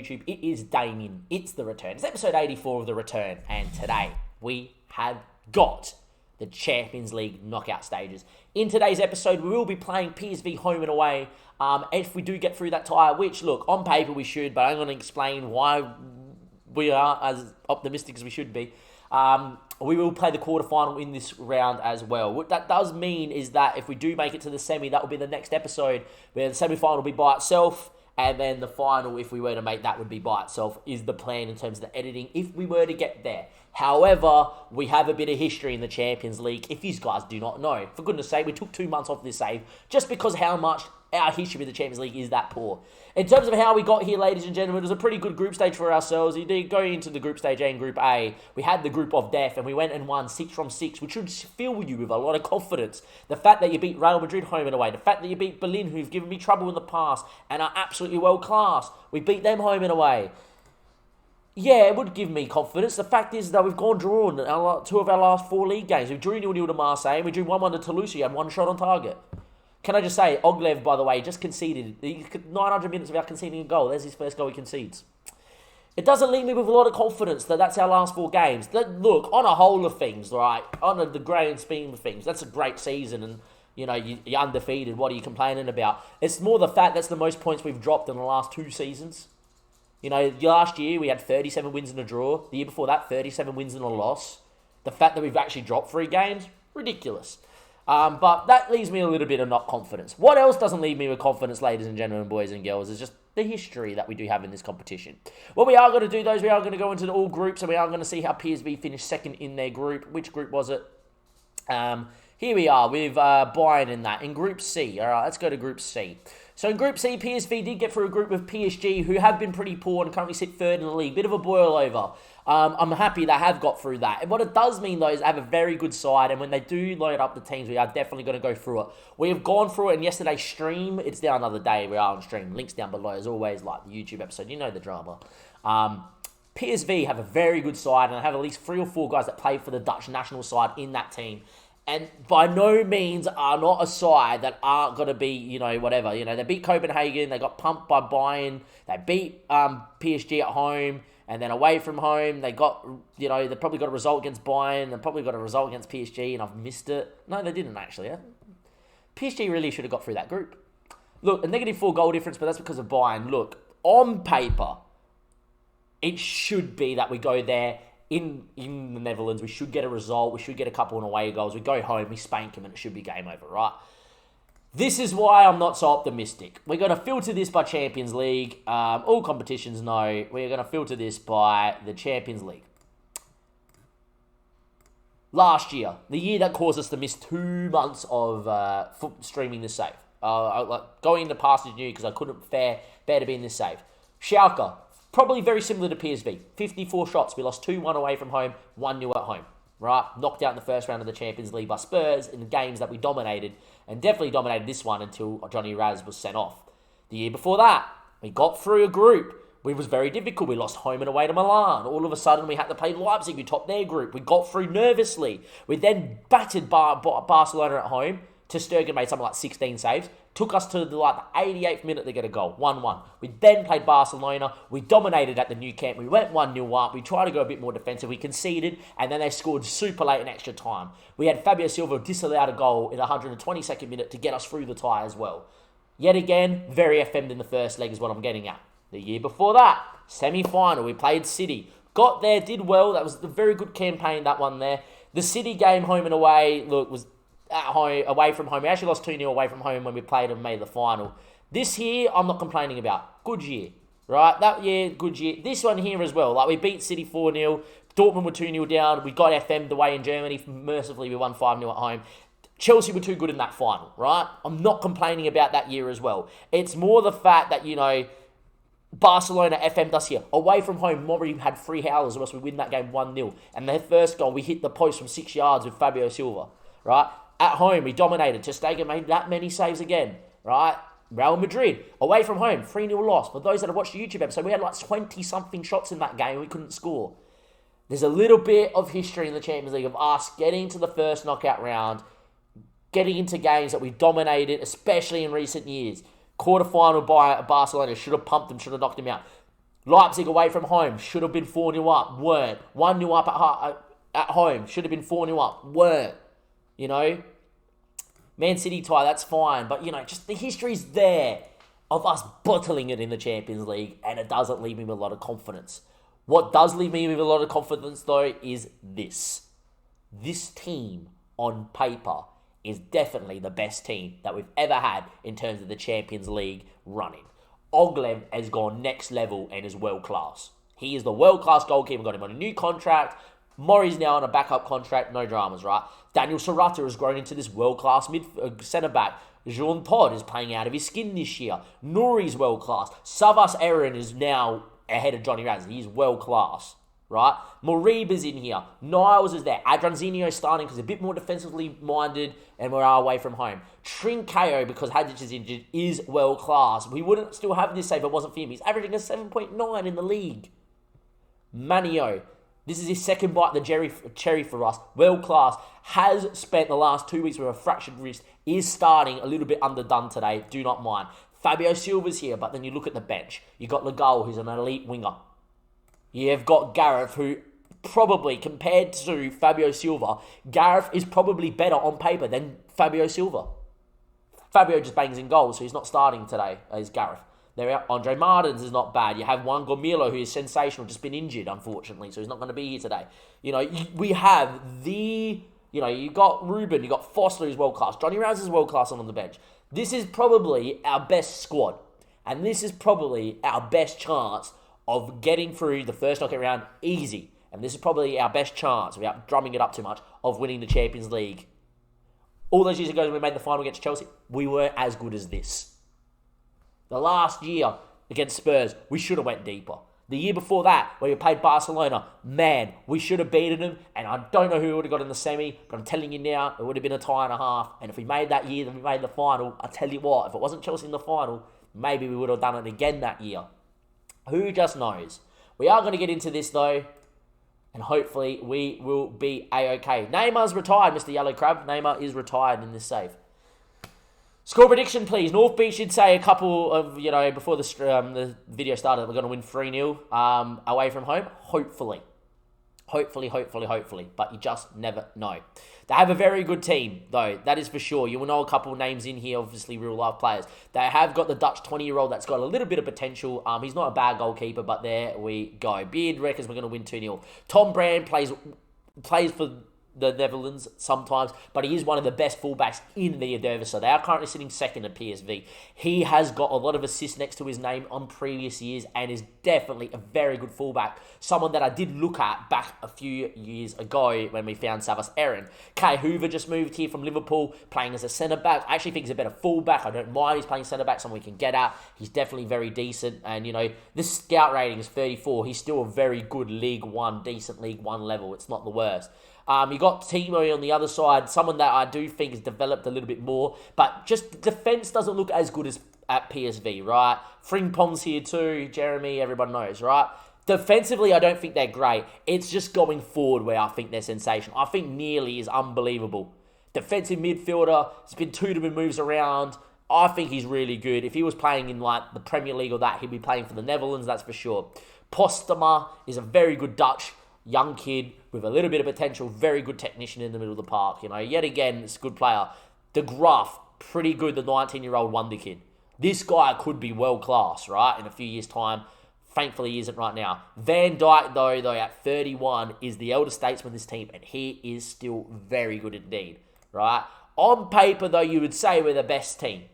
YouTube. It is Damien. It's The Return. It's episode 84 of The Return. And today, we have got the Champions League knockout stages. In today's episode, we will be playing PSV home and away. If we do get through that tie, which, look, on paper we should, but I'm going to explain why we are as optimistic as we should be. We will play the quarterfinal in this round as well. What that does mean is that if we do make it to the semi, that will be the next episode, where the semi-final will be by itself, and then the final, if we were to make that, would be by itself, is the plan in terms of the editing, if we were to get there. However, we have a bit of history in the Champions League, if you guys do not know. For goodness sake, we took 2 months off this save, just because how much our history with the Champions League is that poor. In terms of how we got here, ladies and gentlemen, it was a pretty good group stage for ourselves. We did go into the group stage A and Group A. We had the group of death, and we went and won 6 from 6, which should fill you with a lot of confidence. The fact that you beat Real Madrid home and away, the fact that you beat Berlin, who've given me trouble in the past and are absolutely world class, we beat them home and away. Yeah, it would give me confidence. The fact is that we've gone drawn 2 of our last 4 league games. We drew 0-0 to Marseille, and we drew 1-1 to Toulouse. You had 1 shot on target. Can I just say, Oglev, by the way, just conceded 900 minutes without conceding a goal. There's his first goal he concedes. It doesn't leave me with a lot of confidence that that's our last 4 games. Look, on a whole of things, right, on the grand scheme of things, that's a great season, and you're undefeated. What are you complaining about? It's more the fact that's the most points we've dropped in the last 2 seasons. Last year we had 37 wins and a draw. The year before that, 37 wins and a loss. The fact that we've actually dropped 3 games, ridiculous. But that leaves me a little bit of not confidence. What else doesn't leave me with confidence, ladies and gentlemen, boys and girls, is just the history that we do have in this competition. What we are going to do, though, is we are going to go into all groups, and we are going to see how PSV finished second in their group. Which group was it? Here we are with Bayern in that. In Group C. All right, let's go to Group C. So in Group C, PSV did get through a group with PSG, who have been pretty poor and currently sit 3rd in the league. Bit of a boil over. I'm happy they have got through that. And what it does mean, though, is they have a very good side. And when they do load up the teams, we are definitely going to go through it. We have gone through it in yesterday's stream. It's down another day. We are on stream. Links down below, as always, like the YouTube episode. You know the drama. PSV have a very good side, and I have at least 3 or 4 guys that play for the Dutch national side in that team. And by no means are not a side that aren't going to be, whatever. They beat Copenhagen. They got pumped by Bayern. They beat PSG at home. And then away from home, they got, they probably got a result against Bayern. They probably got a result against PSG, and I've missed it. No, they didn't, actually. PSG really should have got through that group. Look, a -4 goal difference, but that's because of Bayern. Look, on paper, it should be that we go there in the Netherlands. We should get a result. We should get a couple of away goals. We go home, we spank them, and it should be game over, right? This is why I'm not so optimistic. We're going to filter this by Champions League. All competitions know we're going to filter this by the Champions League. Last year, the year that caused us to miss 2 months of streaming this save. Going into past is new because I couldn't bear to be in this save. Schalke, probably very similar to PSV. 54 shots. We lost 2-1 away from home, 1-0 at home. Right? Knocked out in the first round of the Champions League by Spurs in the games that we dominated, and definitely dominated this one until Johnny Raz was sent off. The year before that, we got through a group. It was very difficult. We lost home and away to Milan. All of a sudden, we had to play Leipzig. We topped their group. We got through nervously. We then battered Barcelona at home. Ter Stegen made something like 16 saves. Took us to the 88th minute to get a goal, 1-1. We then played Barcelona. We dominated at the Nou Camp. We went 1-0 up. We tried to go a bit more defensive. We conceded, and then they scored super late in extra time. We had Fabio Silva disallowed a goal in the 122nd minute to get us through the tie as well. Yet again, very FM'd in the first leg is what I'm getting at. The year before that, semi-final, we played City. Got there, did well. That was a very good campaign, that one there. The City game, home and away, look, was at home, away from home. We actually lost 2-0 away from home when we played and made the final. This year, I'm not complaining about. Good year, right? That year, good year. This one here as well. We beat City 4-0. Dortmund were 2-0 down. We got FM'd away in Germany. Mercifully, we won 5-0 at home. Chelsea were too good in that final, right? I'm not complaining about that year as well. It's more the fact that, Barcelona FM'd us here. Away from home, Mori had 3 howlers, or else we win that game 1-0. And their first goal, we hit the post from 6 yards with Fabio Silva, right? At home, we dominated. Ter Stegen made that many saves again, right? Real Madrid, away from home, 3-0 loss. For those that have watched the YouTube episode, we had 20-something shots in that game and we couldn't score. There's a little bit of history in the Champions League of us getting to the first knockout round, getting into games that we dominated, especially in recent years. Quarterfinal by Barcelona, should have pumped them, should have knocked them out. Leipzig away from home, should have been 4-0 up, weren't. 1-0 up at home, should have been 4-0 up, weren't. You know? Man City tie, that's fine. But, just the history's there of us bottling it in the Champions League, and it doesn't leave me with a lot of confidence. What does leave me with a lot of confidence, though, is this. This team, on paper, is definitely the best team that we've ever had in terms of the Champions League running. Oglev has gone next level and is world class. He is the world class goalkeeper. Got him on a new contract. Murray's now on a backup contract. No dramas, right? Daniel Serrata has grown into this world class centre back. Jean Todd is playing out of his skin this year. Nouri's world class. Savas Aaron is now ahead of Johnny Raz. He's world class, right? Moriba's in here. Niles is there. Adranzinho starting because he's a bit more defensively minded and we're away from home. Trincao, because Hadjic is injured, is world class. We wouldn't still have this say if it wasn't for him. He's averaging a 7.9 in the league. Manio, this is his second bite of the cherry for us. World class. Has spent the last 2 weeks with a fractured wrist. Is starting a little bit underdone today. Do not mind. Fabio Silva's here, but then you look at the bench. You've got Legal, who's an elite winger. You've got Gareth, who probably, compared to Fabio Silva, Gareth is probably better on paper than Fabio Silva. Fabio just bangs in goals, so he's not starting today, as Gareth. Andre Martins is not bad. You have Juan Gomilo, who is sensational, just been injured, unfortunately, so he's not going to be here today. We have you got Ruben, you got Foster, who's world class. Johnny Raz is world class on the bench. This is probably our best squad, and this is probably our best chance of getting through the first knockout round easy. And this is probably our best chance, without drumming it up too much, of winning the Champions League. All those years ago when we made the final against Chelsea, we weren't as good as this. The last year against Spurs, we should have went deeper. The year before that, where we played Barcelona, man, we should have beaten them. And I don't know who would have got in the semi, but I'm telling you now, it would have been a tie and a half. And if we made that year, then we made the final. I tell you what, if it wasn't Chelsea in the final, maybe we would have done it again that year. Who just knows? We are going to get into this, though, and hopefully we will be A-OK. Neymar's retired, Mr. Yellow Crab. Neymar is retired in this save. Score prediction, please. North Beach should say a couple of, before the video started, we're going to win 3-0 away from home. Hopefully. But you just never know. They have a very good team, though. That is for sure. You will know a couple of names in here, obviously real-life players. They have got the Dutch 20-year-old that's got a little bit of potential. He's not a bad goalkeeper, but there we go. Beard reckons we're going to win 2-0. Tom Brand plays for the Netherlands sometimes, but he is one of the best fullbacks in the Eredivisie. They are currently sitting second at PSV. He has got a lot of assists next to his name on previous years and is definitely a very good fullback. Someone that I did look at back a few years ago when we found Savas Aaron. Kai Hoover just moved here from Liverpool, playing as a centre-back. I actually think he's a better fullback. I don't mind he's playing centre-back, someone we can get at. He's definitely very decent, and this scout rating is 34. He's still a very good League One, decent League One level. It's not the worst. You got Timo on the other side, someone that I do think has developed a little bit more, but just defence doesn't look as good as at PSV, right? Frimpong's here too, Jeremy, everyone knows, right? Defensively, I don't think they're great. It's just going forward where I think they're sensational. I think Nearly is unbelievable. Defensive midfielder, he's been tutored and moves around. I think he's really good. If he was playing in the Premier League or that, he'd be playing for the Netherlands, that's for sure. Postema is a very good Dutch young kid with a little bit of potential, very good technician in the middle of the park. Yet again, it's a good player. De Graaf, pretty good, the 19-year-old wonder kid. This guy could be world class, right, in a few years' time. Thankfully, he isn't right now. Van Dijk, though, at 31, is the elder statesman of this team, and he is still very good indeed, right? On paper, though, you would say we're the best team.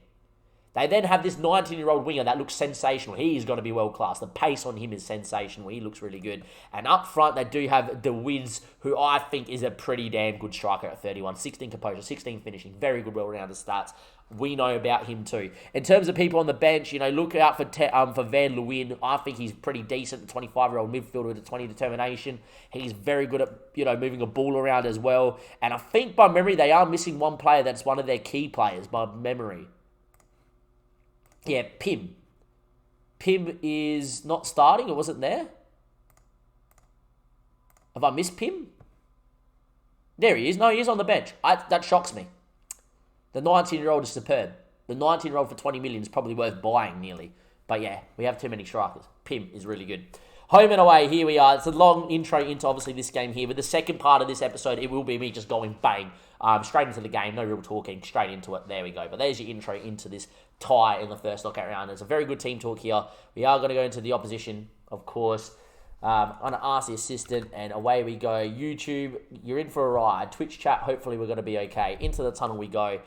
They then have this 19-year-old winger that looks sensational. He is going to be world-class. The pace on him is sensational. He looks really good. And up front, they do have De Wiz, who I think is a pretty damn good striker at 31. 16 composure, 16 finishing. Very good, well-rounded stats. We know about him too. In terms of people on the bench, look out for Van Leeuwen. I think he's pretty decent, the 25-year-old midfielder with a 20 determination. He's very good at, moving a ball around as well. And I think by memory, they are missing one player that's one of their key players by memory. Yeah, Pim. Pim is not starting. It wasn't there. Have I missed Pim? There he is. No, he is on the bench. That shocks me. The 19-year-old is superb. The 19-year-old for 20 million is probably worth buying nearly. But yeah, we have too many strikers. Pim is really good. Home and away, here we are. It's a long intro into, obviously, this game here. But the second part of this episode, it will be me just going bang, straight into the game. No real talking, straight into it. There we go. But there's your intro into this tie in the first knockout round. It's a very good team talk here. We are going to go into the opposition, of course. I'm going to ask the assistant, and away we go. YouTube, you're in for a ride. Twitch chat, hopefully we're going to be okay. Into the tunnel we go.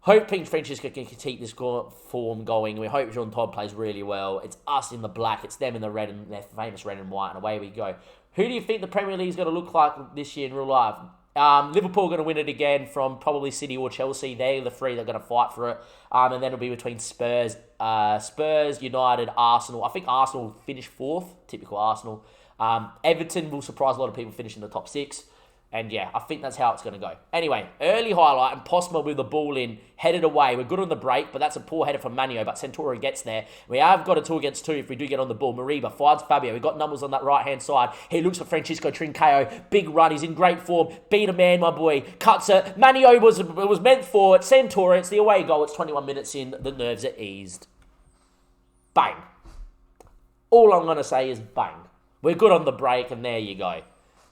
Hoping Francisco can keep this form going. We hope Jean Todt plays really well. It's us in the black. It's them in the red and their famous red and white. And away we go. Who do you think the Premier League is going to look like this year in real life? Liverpool are going to win it again from probably City or Chelsea. They're the three that are going to fight for it. And then it'll be between Spurs, United, Arsenal. I think Arsenal will finish fourth. Typical Arsenal. Everton will surprise a lot of people finishing the top six. And yeah, I think that's how it's going to go. Anyway, early highlight, and Postma with the ball in, headed away. We're good on the break, but that's a poor header from Manio, but Santoro gets there. We have got a 2 against 2 if we do get on the ball. Mariba finds Fabio. We've got numbers on that right-hand side. He looks for Francisco Trincao. Big run. He's in great form. Beat a man, my boy. Cuts it. Manio was meant for it. Santoro, it's the away goal. It's 21 minutes in. The nerves are eased. Bang. All I'm going to say is bang. We're good on the break, and there you go.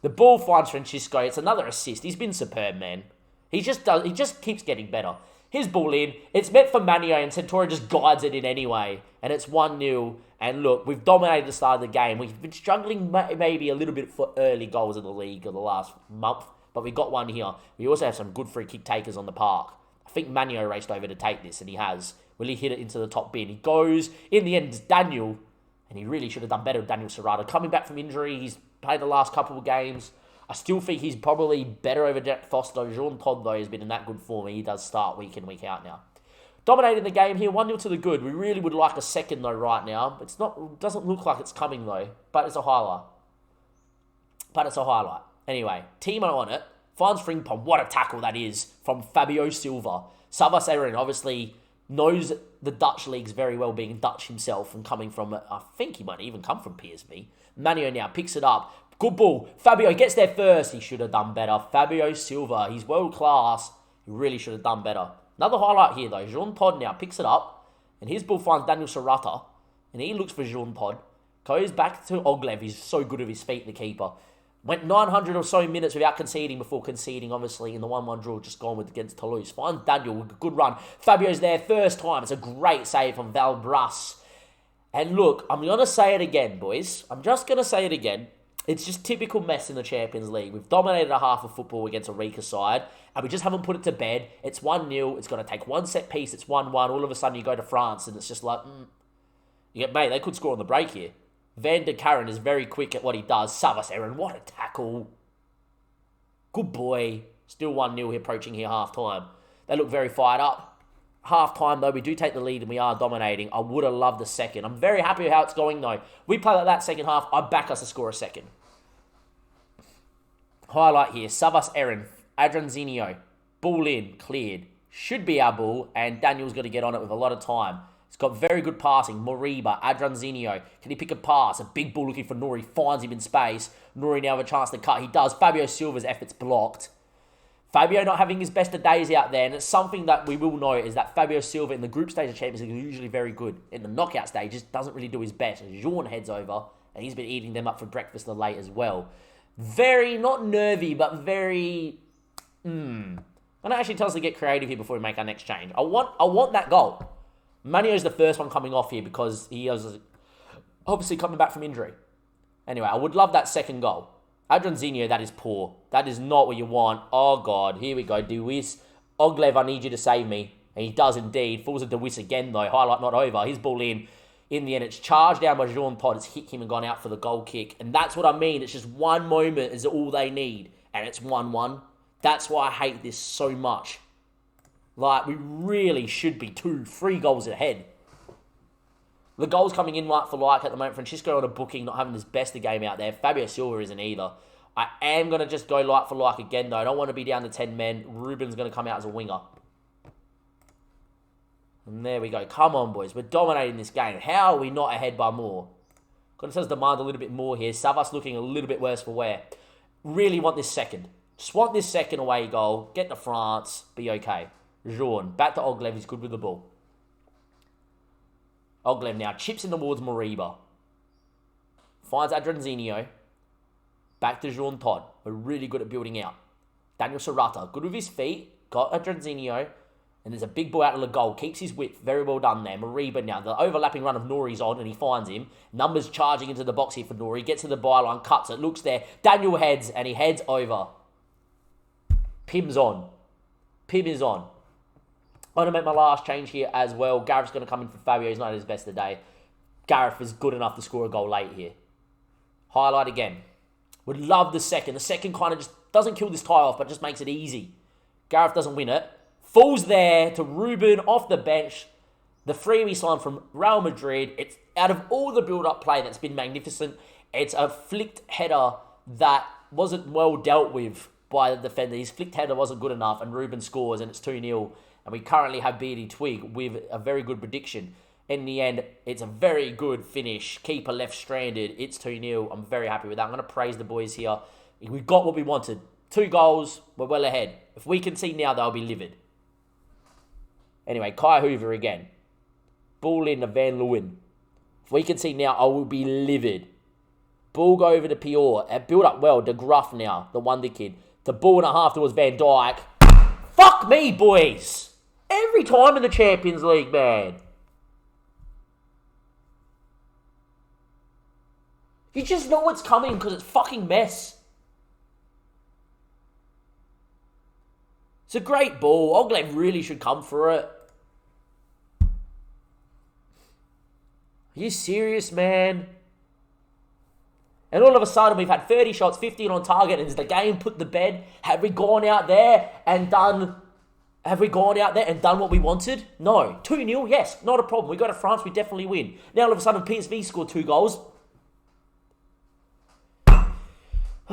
The ball finds Francisco. It's another assist. He's been superb, man. He just keeps getting better. His ball in. It's meant for Manio, and Santoro just guides it in anyway. And it's 1-0. And look, we've dominated the start of the game. We've been struggling maybe a little bit for early goals in the league in the last month. But we got one here. We also have some good free kick takers on the park. I think Manio raced over to take this, and he has. Will he hit it into the top bin? He goes. In the end, it's Daniel. And he really should have done better with Daniel Serrata. Coming back from injury, he's played the last couple of games. I still think he's probably better over Jack Foster. Jean Todt, though, has been in that good form. He does start week in, week out now. Dominating the game here, 1-0 to the good. We really would like a second, though, right now. It doesn't look like it's coming, though. But it's a highlight. Anyway, Timo on it. Finds Frimpong. What a tackle that is from Fabio Silva. Savas Aaron, obviously, knows the Dutch leagues very well, being Dutch himself and coming from, I think he might even come from PSV. Manio now picks it up. Good ball. Fabio gets there first. He should have done better. Fabio Silva, he's world class. He really should have done better. Another highlight here though. Jean Todt now picks it up. And his ball finds Daniel Serrata. And he looks for Jean Todt. Goes back to Oglev. He's so good with his feet, the keeper. Went 900 or so minutes without conceding before conceding, obviously, in the 1-1 draw just gone with against Toulouse. Finds Daniel with a good run. Fabio's there first time. It's a great save from Valbras. And look, I'm going to say it again, boys. I'm just going to say it again. It's just typical mess in the Champions League. We've dominated a half of football against a weaker side, and we just haven't put it to bed. It's 1-0. It's going to take one set piece. It's 1-1. All of a sudden, you go to France, and it's just like, mate, they could score on the break here. Van der Karen is very quick at what he does. Savas Aaron, what a tackle. Good boy. Still 1-0 here, approaching here half-time. They look very fired up. Half-time, though, we do take the lead and we are dominating. I would have loved the second. I'm very happy with how it's going, though. We play like that second half. I back us to score a second. Highlight here. Savas Aaron, Adranzinho. Ball in, cleared. Should be our ball, and Daniel's got to get on it with a lot of time. He's got very good passing. Moriba, Adranzinho. Can he pick a pass? A big ball looking for Nori. Finds him in space. Nori now have a chance to cut. He does. Fabio Silva's effort's blocked. Fabio not having his best of days out there. And it's something that we will know is that Fabio Silva in the group stage of Champions League is usually very good. In the knockout stage, just doesn't really do his best. Jean heads over. And he's been eating them up for breakfast of late as well. Very, not nervy, but very... And that actually tells us to get creative here before we make our next change. I want that goal. Manio's the first one coming off here because he was obviously coming back from injury. Anyway, I would love that second goal. Adranzinho, that is poor. That is not what you want. Oh, God. Here we go. Dewis. Oglev, I need you to save me. And he does indeed. Falls into Dewis again, though. Highlight not over. His ball in. In the end, it's charged down by Jean Todt. It's hit him and gone out for the goal kick. And that's what I mean. It's just one moment is all they need. And it's 1-1. That's why I hate this so much. Like, we really should be 2-3 goals ahead. The goals coming in like for like at the moment. Francisco on a booking, not having his best of game out there. Fabio Silva isn't either. I am going to just go like for like again, though. I don't want to be down to 10 men. Ruben's going to come out as a winger. And there we go. Come on, boys. We're dominating this game. How are we not ahead by more? Going to demand a little bit more here. Savas looking a little bit worse for wear. Really want this second. Just want this second away goal. Get to France. Be okay. Jean. Back to Oglev. He's good with the ball. Oglev now chips in towards Moriba. Finds Adranzinho. Back to Jean Todd. We're really good at building out. Daniel Serrata, good with his feet. Got Adranzinho. And there's a big boy out of the goal. Keeps his width. Very well done there. Moriba now. The overlapping run of Nori's on and he finds him. Numbers charging into the box here for Nori. Gets to the byline. Cuts it. Looks there. Daniel heads and he heads over. Pim's on. Pim is on. I'm going to make my last change here as well. Gareth's going to come in for Fabio. He's not at his best today. Gareth is good enough to score a goal late here. Highlight again. Would love the second. The second kind of just doesn't kill this tie off, but just makes it easy. Gareth doesn't win it. Falls there to Ruben off the bench. The freebie sign from Real Madrid. It's out of all the build-up play that's been magnificent. It's a flicked header that wasn't well dealt with by the defender. His flicked header wasn't good enough, and Ruben scores, and it's 2-0. And we currently have Beardy Twig with a very good prediction. In the end, it's a very good finish. Keeper left stranded. It's 2-0. I'm very happy with that. I'm going to praise the boys here. We got what we wanted. 2 goals. We're well ahead. If we can see now, they'll be livid. Anyway, Kai Hoover again. Ball in to Van Leeuwen. If we can see now, I will be livid. Ball go over to Pior. Build up well. De Gruff now, the wonder kid. The ball and a half towards Van Dijk. Fuck me, boys. Every time in the Champions League, man. You just know what's coming because it's fucking mess. It's a great ball. Oglev really should come for it. Are you serious, man? And all of a sudden, we've had 30 shots, 15 on target, and is the game put to bed? Have we gone out there and done what we wanted? No. 2-0, yes, not a problem. We go to France, we definitely win. Now all of a sudden, PSV scored 2 goals.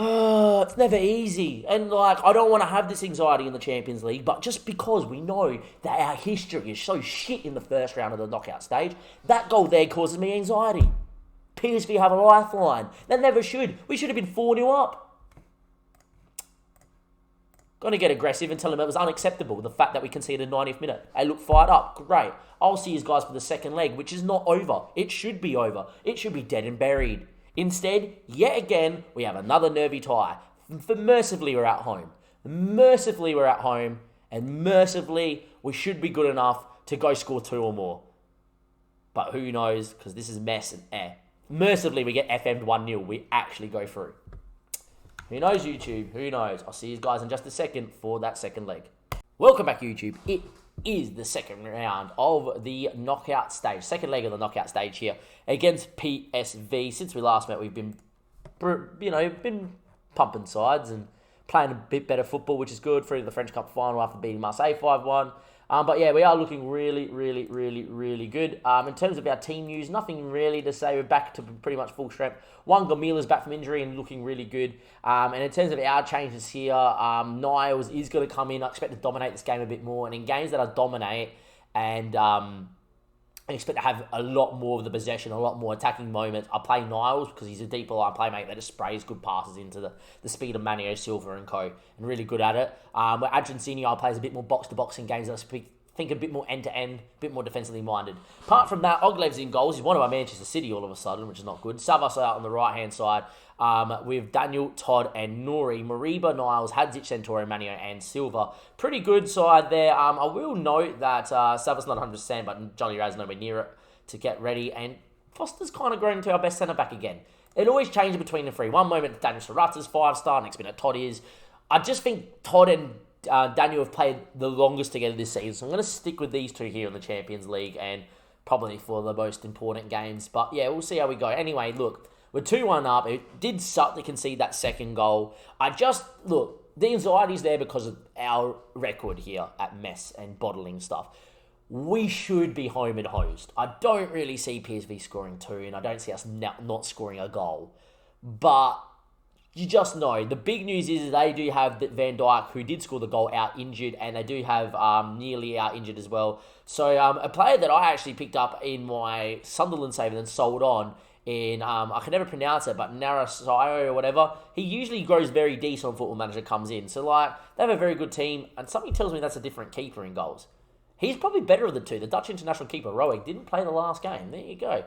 It's never easy. And, I don't want to have this anxiety in the Champions League, but just because we know that our history is so shit in the first round of the knockout stage, that goal there causes me anxiety. PSV have a lifeline. They never should. We should have been 4-0 up. Going to get aggressive and tell them it was unacceptable, the fact that we conceded 90th minute. They look fired up. Great. I'll see you guys for the second leg, which is not over. It should be over. It should be dead and buried. Instead, yet again, we have another nervy tie. Mercifully, we're at home. Mercifully, we're at home. And mercifully, we should be good enough to go score 2 or more. But who knows, because this is mess and air. Mercifully, we get FM'd 1-0. We actually go through. Who knows, YouTube? Who knows? I'll see you guys in just a second for that second leg. Welcome back, YouTube. It is the second round of the knockout stage. Second leg of the knockout stage here against PSV. Since we last met, we've been pumping sides and playing a bit better football, which is good for the French Cup final after beating Marseille 5-1. But yeah, we are looking really, really, really, really good. In terms of our team news, nothing really to say. We're back to pretty much full strength. Juan Gamila's back from injury and looking really good. And in terms of our changes here, Niles is going to come in. I expect to dominate this game a bit more. And in games that I dominate and I expect to have a lot more of the possession, a lot more attacking moments, I play Niles because he's a deeper line playmaker that just sprays good passes into the speed of Manio Silva and co. And really good at it. Where Adrian plays a bit more box-to-box in games that I think a bit more end-to-end, a bit more defensively minded. Apart from that, Oglev's in goals. He's one of our Manchester City all of a sudden, which is not good. Savas out on the right-hand side with Daniel, Todd, and Nori. Moriba, Niles, Hadzic, Centauro, Manio, and Silva. Pretty good side there. I will note that Savas not 100%, but Johnny Raz nowhere near it to get ready. And Foster's kind of grown into our best centre-back again. It always changes between the three. One moment, Daniel Serrata's 5-star, next minute, Todd is. I just think Todd and Daniel have played the longest together this season, so I'm going to stick with these two here in the Champions League and probably for the most important games. But yeah, we'll see how we go. Anyway, look, we're 2-1 up. It did suck to concede that second goal. The anxiety's there because of our record here at METZ and bottling stuff. We should be home and hosed. I don't really see PSV scoring 2, and I don't see us not scoring a goal. But you just know. The big news is they do have Van Dijk, who did score the goal, out injured, and they do have nearly out injured as well. So a player that I actually picked up in my Sunderland save and then sold on in, I can never pronounce it, but Narasio or whatever, he usually grows very decent when Football Manager comes in. So they have a very good team, and something tells me that's a different keeper in goals. He's probably better of the two. The Dutch international keeper, Roeg, didn't play the last game. There you go.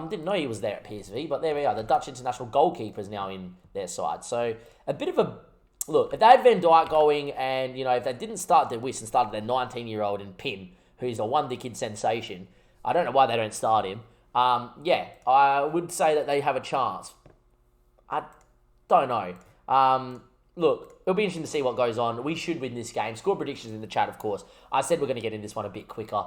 Didn't know he was there at PSV, but there we are. The Dutch international goalkeeper is now in their side. So a bit of a... Look, if they had Van Dijk going and, if they didn't start their Wiss and started their 19-year-old in Pin, who's a wonder-kid sensation, I don't know why they don't start him. I would say that they have a chance. I don't know. Look, it'll be interesting to see what goes on. We should win this game. Score predictions in the chat, of course. I said we're going to get in this one a bit quicker.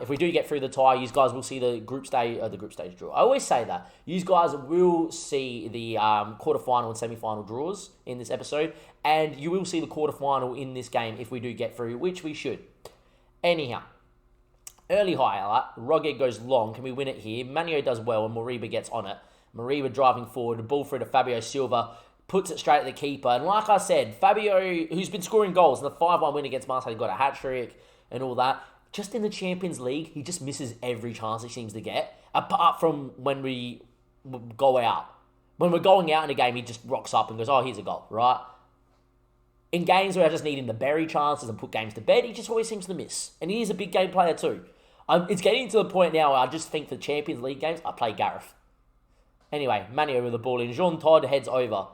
If we do get through the tie, you guys will see the group stage draw. I always say that. You guys will see the quarterfinal and semi-final draws in this episode, and you will see the quarterfinal in this game if we do get through, which we should. Anyhow, early highlight. Roeg goes long. Can we win it here? Manio does well, and Moriba gets on it. Moriba driving forward. The ball through to Fabio Silva. Puts it straight at the keeper. And like I said, Fabio, who's been scoring goals in the 5-1 win against Marseille, got a hat-trick and all that. Just in the Champions League, he just misses every chance he seems to get. Apart from when we go out. When we're going out in a game, he just rocks up and goes, oh, here's a goal, right? In games where I just need him to bury chances and put games to bed, he just always seems to miss. And he is a big game player too. It's getting to the point now where I just think for Champions League games, I play Gareth. Anyway, Manio with the ball in. Jean Todt heads over.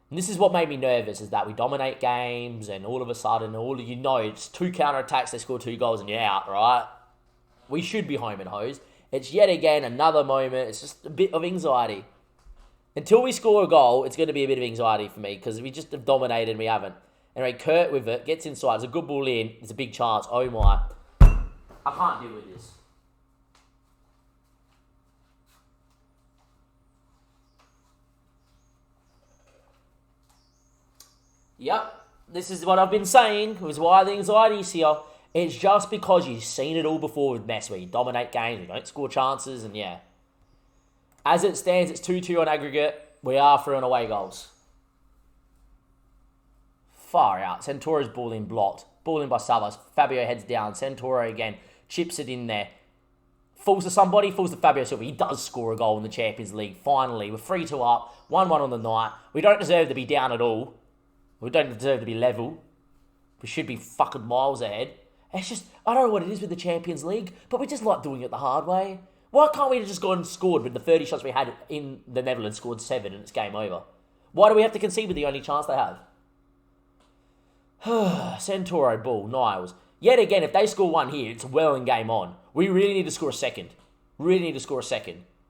And this is what made me nervous, is that we dominate games and all of a sudden, it's 2 counter-attacks, they score 2 goals and you're out, right? We should be home and hosed. It's yet again another moment. It's just a bit of anxiety. Until we score a goal, it's going to be a bit of anxiety for me because we just have dominated and we haven't. Anyway, Kurt with it, gets inside. It's a good ball in. It's a big chance. Oh my. I can't deal with this. Yep, this is what I've been saying. It was why the anxiety's here. It's just because you've seen it all before with Metz, where you dominate games, we don't score chances, and yeah. As it stands, it's 2-2 on aggregate. We are through on away goals. Far out. Centauro's ball in blocked. Ball in by Savas. Fabio heads down. Centauro again. Chips it in there. Falls to somebody. Falls to Fabio Silva. He does score a goal in the Champions League. Finally, we're 3-2 up. 1-1 on the night. We don't deserve to be down at all. We don't deserve to be level. We should be fucking miles ahead. It's just, I don't know what it is with the Champions League, but we just like doing it the hard way. Why can't we have just gone and scored with the 30 shots we had in the Netherlands, scored 7 and it's game over? Why do we have to concede with the only chance they have? Centauro, ball, Niles. Yet again, if they score 1 here, it's well and game on. We really need to score a second.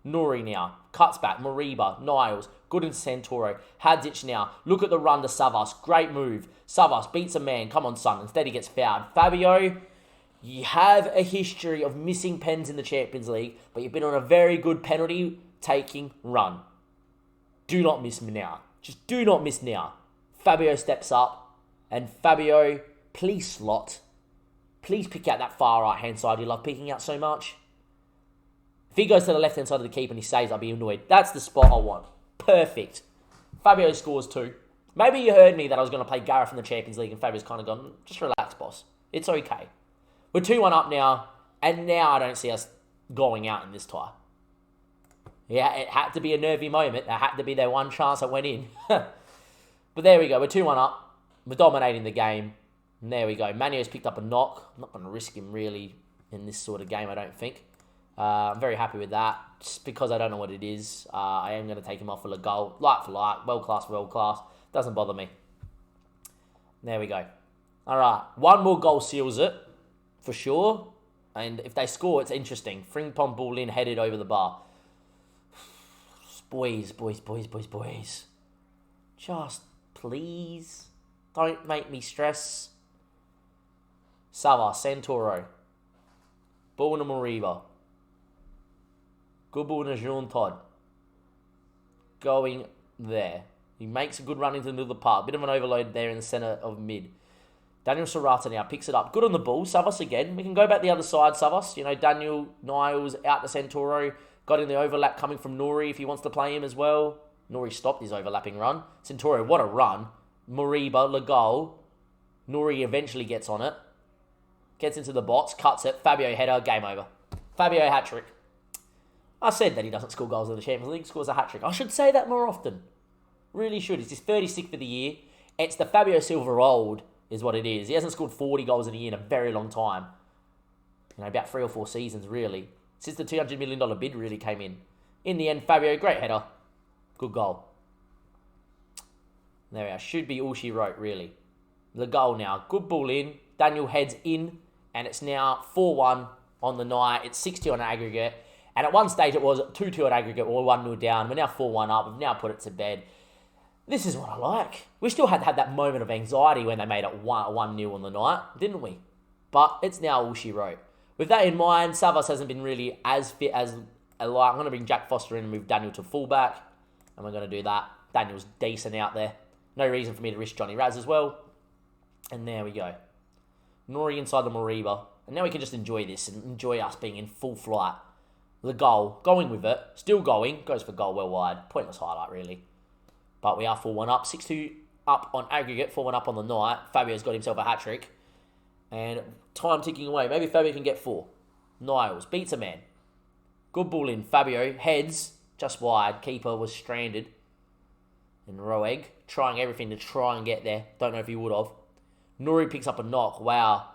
Nori now. Cuts back. Moriba. Niles. Good in Centauro. Hadzic now. Look at the run to Savas. Great move. Savas beats a man. Come on, son. Instead, he gets fouled. Fabio, you have a history of missing pens in the Champions League, but you've been on a very good penalty-taking run. Do not miss now. Just do not miss now. Fabio steps up. And Fabio, please slot. Please pick out that far right-hand side you love picking out so much. If he goes to the left-hand side of the keeper and he saves, I'll be annoyed. That's the spot I want. Perfect. Fabio scores 2. Maybe you heard me that I was going to play Gareth in the Champions League and Fabio's kind of gone, just relax, boss. It's okay. We're 2-1 up now, and now I don't see us going out in this tie. Yeah, it had to be a nervy moment. It had to be their one chance that went in. But there we go. We're 2-1 up. We're dominating the game. And there we go. Manio's picked up a knock. I'm not going to risk him really in this sort of game, I don't think. I'm very happy with that. Just because I don't know what it is, I am going to take him off for a goal. Like for like. World class. Doesn't bother me. There we go. All right. 1 more goal seals it. For sure. And if they score, it's interesting. Frimpong ball in, headed over the bar. Boys. Just please. Don't make me stress. Sava, Centauro. Ball to Moriba. Good ball to Jean Todt. Going there. He makes a good run into the middle of the park. Bit of an overload there in the centre of mid. Daniel Serrata now picks it up. Good on the ball. Savas again. We can go back the other side, Savas. Daniel Niles out to Centauro. Got in the overlap coming from Nori if he wants to play him as well. Nori stopped his overlapping run. Centauro, what a run. Moriba, the goal. Nori eventually gets on it. Gets into the box, cuts it. Fabio header, game over. Fabio hat-trick. I said that he doesn't score goals in the Champions League, scores a hat-trick. I should say that more often. Really should. It's his 36th for the year. It's the Fabio Silva old, is what it is. He hasn't scored 40 goals in a year in a very long time. about 3 or 4 seasons, really. Since the $200 million bid really came in. In the end, Fabio, great header. Good goal. There we are. Should be all she wrote, really. The goal now. Good ball in. Daniel heads in. And it's now 4-1 on the night. It's 6-2 on aggregate. And at one stage it was 2-2 on aggregate or 1-0 down. We're now 4-1 up. We've now put it to bed. This is what I like. We still had that moment of anxiety when they made it 1-0 on the night, didn't we? But it's now all she wrote. With that in mind, Savas hasn't been really as fit as I like. I'm going to bring Jack Foster in and move Daniel to fullback. And we're going to do that. Daniel's decent out there. No reason for me to risk Johnny Raz as well. And there we go. Nori inside the Moriba. And now we can just enjoy this and enjoy us being in full flight. The goal. Going with it. Still going. Goes for goal well wide. Pointless highlight, really. But we are 4-1 up. 6-2 up on aggregate. 4-1 up on the night. Fabio's got himself a hat-trick. And time ticking away. Maybe Fabio can get 4. Niles beats a man. Good ball in. Fabio heads just wide. Keeper was stranded. And Roeg trying everything to try and get there. Don't know if he would have. Nuri picks up a knock. Wow.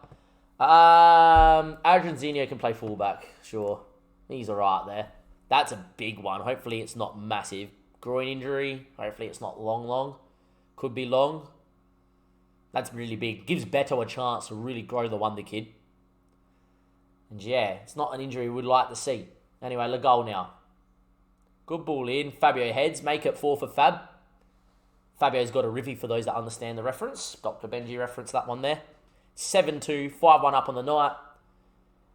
Adrian Zinio can play fullback. Sure. He's alright there. That's a big one. Hopefully it's not massive. Groin injury. Hopefully it's not long. Could be long. That's really big. Gives Beto a chance to really grow the wonder kid. And yeah, it's not an injury we'd like to see. Anyway, the goal now. Good ball in. Fabio heads. Make it 4 for Fab. Fabio's got a rivy for those that understand the reference. Dr. Benji referenced that one there. 7-2, 5-1 up on the night.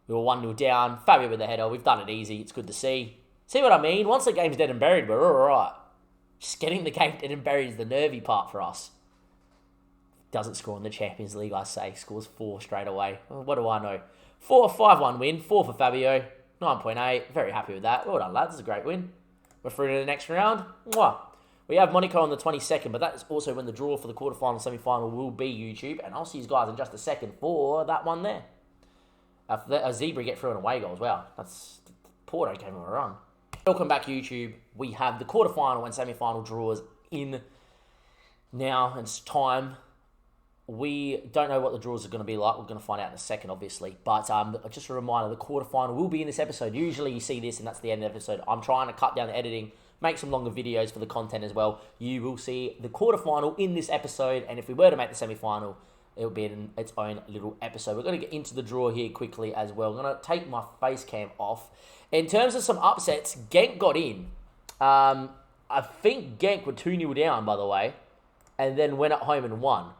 We were 1-0 down. Fabio with the header. We've done it easy. It's good to see. See what I mean? Once the game's dead and buried, we're all right. Just getting the game dead and buried is the nervy part for us. Doesn't score in the Champions League, I say. Scores 4 straight away. Well, what do I know? 5-1 win. 4 for Fabio. 9.8. Very happy with that. Well done, lads. It's a great win. We're through to the next round. Mwah. We have Monaco on the 22nd, but that's also when the draw for the quarterfinal and semi-final will be YouTube. And I'll see you guys in just a second for that one there. A Zebra get through an away goal as well. That's Porto gave him a run. Welcome back, YouTube. We have the quarterfinal and semi-final draws in now. It's time. We don't know what the draws are going to be like. We're going to find out in a second, obviously. But just a reminder, the quarterfinal will be in this episode. Usually you see this and that's the end of the episode. I'm trying to cut down the editing, make some longer videos for the content as well. You will see the quarterfinal in this episode. And if we were to make the semi-final, it will be in its own little episode. We're going to get into the draw here quickly as well. I'm going to take my face cam off. In terms of some upsets, Genk got in. I think Genk were 2-0 down, by the way. And then went at home and won.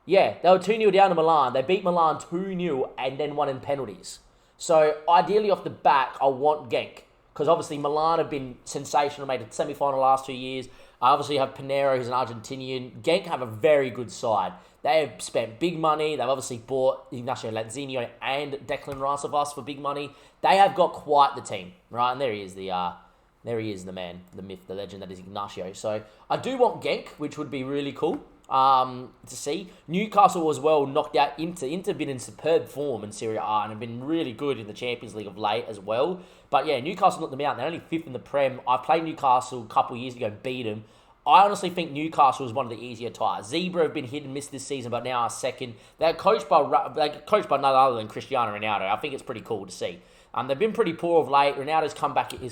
Yeah, they were 2-0 down to Milan. They beat Milan 2-0 and then won in penalties. So, ideally off the back, I want Genk. Because obviously Milan have been sensational, made a semi-final last 2 years. I obviously have Pinero, who's an Argentinian. Genk have a very good side. They have spent big money. They've obviously bought Ignacio Lanzino and Declan Rice of us for big money. They have got quite the team, right? And there he is, the man, the myth, the legend that is Ignacio. So, I do want Genk, which would be really cool. To see. Newcastle as well knocked out Inter. Inter have been in superb form in Serie A and have been really good in the Champions League of late as well. But yeah, Newcastle knocked them out. They're only 5th in the Prem. I played Newcastle a couple of years ago, beat them. I honestly think Newcastle is one of the easier ties. Zebra have been hit and miss this season, but now are second. They're coached by none other than Cristiano Ronaldo. I think it's pretty cool to see. They've been pretty poor of late. Ronaldo's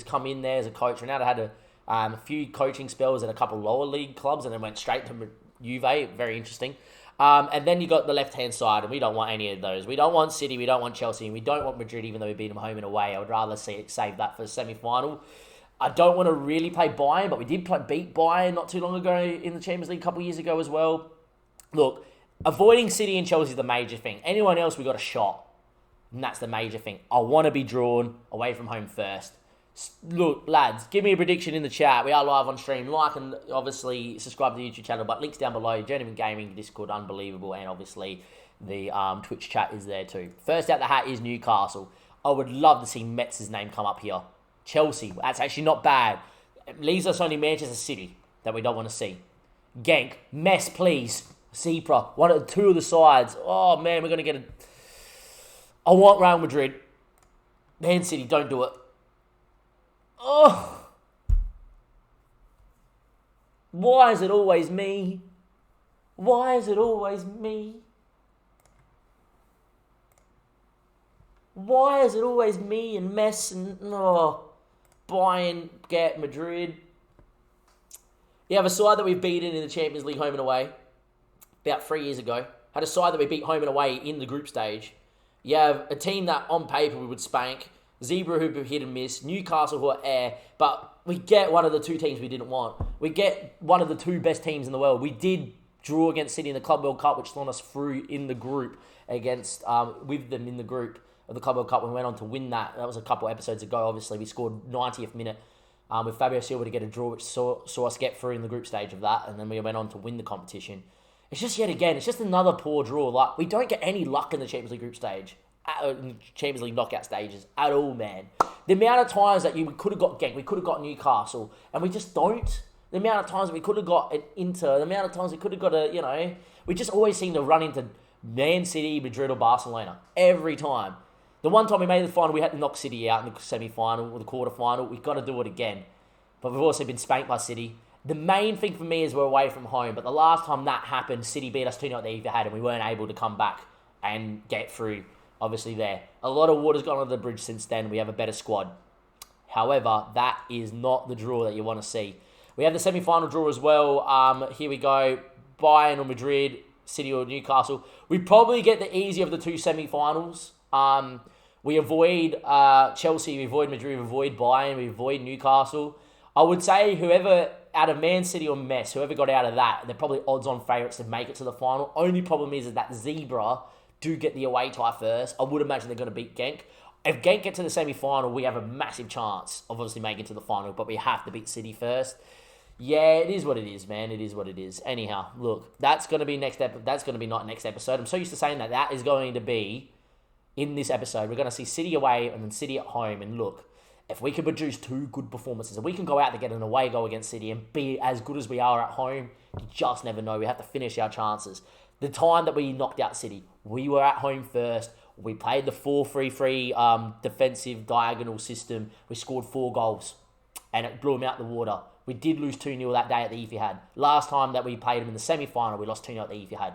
come in there as a coach. Ronaldo had a few coaching spells at a couple lower league clubs and then went straight to Juve, very interesting. And then you got the left-hand side, and we don't want any of those. We don't want City, we don't want Chelsea, and we don't want Madrid, even though we beat them home and away. I would rather save that for the semi-final. I don't want to really play Bayern, but we did beat Bayern not too long ago in the Champions League a couple of years ago as well. Look, avoiding City and Chelsea is the major thing. Anyone else, we got a shot, and that's the major thing. I want to be drawn away from home first. Look, lads, give me a prediction in the chat. We are live on stream. Like and obviously subscribe to the YouTube channel, but links down below. Journeyman Gaming, Discord, unbelievable, and obviously the Twitch chat is there too. First out the hat is Newcastle. I would love to see Metz's name come up here. Chelsea, that's actually not bad. It leaves us only Manchester City that we don't want to see. Genk, Metz, please. Zebra, two of the sides. Oh man, we're going to get I want Real Madrid. Man City, don't do it. Oh, why is it always me? Why is it always me? Why is it always me and Metz and Bayern get Madrid? You have a side that we've beaten in the Champions League home and away about 3 years ago. Had a side that we beat home and away in the group stage. You have a team that on paper we would spank. Zebra who hit and miss. Newcastle who are air. But we get one of the two teams we didn't want. We get one of the two best teams in the world. We did draw against City in the Club World Cup, which saw us through in the group against with them in the group of the Club World Cup. We went on to win that. That was a couple episodes ago. Obviously, we scored 90th minute with Fabio Silva to get a draw, which saw us get through in the group stage of that, and then we went on to win the competition. It's just yet again, it's just another poor draw. Like, we don't get any luck in the Champions League group stage, Champions League knockout stages at all, man. The amount of times that we could have got Genk, we could have got Newcastle, and we just don't. The amount of times that we could have got an Inter, the amount of times we could have got we just always seem to run into Man City, Madrid, or Barcelona every time. The one time we made the final, we had to knock City out in the semi-final or the quarter-final. We've got to do it again. But we've also been spanked by City. The main thing for me is we're away from home. But the last time that happened, City beat us 2-0 at the Etihad, and we weren't able to come back and get through, obviously, there. A lot of water's gone under the bridge since then. We have a better squad. However, that is not the draw that you want to see. We have the semi-final draw as well. Here we go. Bayern or Madrid, City or Newcastle. We probably get the easier of the two semi-finals. We avoid Chelsea, we avoid Madrid, we avoid Bayern, we avoid Newcastle. I would say whoever out of Man City or Metz, whoever got out of that, they're probably odds-on favourites to make it to the final. Only problem is that Zebra do get the away tie first. I would imagine they're going to beat Genk. If Genk get to the semi-final, we have a massive chance of obviously making it to the final, but we have to beat City first. Yeah, it is what it is, man. It is what it is. Anyhow, look, that's going to be That's going to be not next episode. I'm so used to saying that. That is going to be in this episode. We're going to see City away and then City at home. And look, if we can produce two good performances, if we can go out to get an away goal against City and be as good as we are at home, you just never know. We have to finish our chances. The time that we knocked out City, we were at home first. We played the 4-3-3 defensive diagonal system. We scored 4 goals and it blew them out the water. We did lose 2-0 that day at the Etihad. Last time that we played them in the semi-final, we lost 2-0 at the Etihad.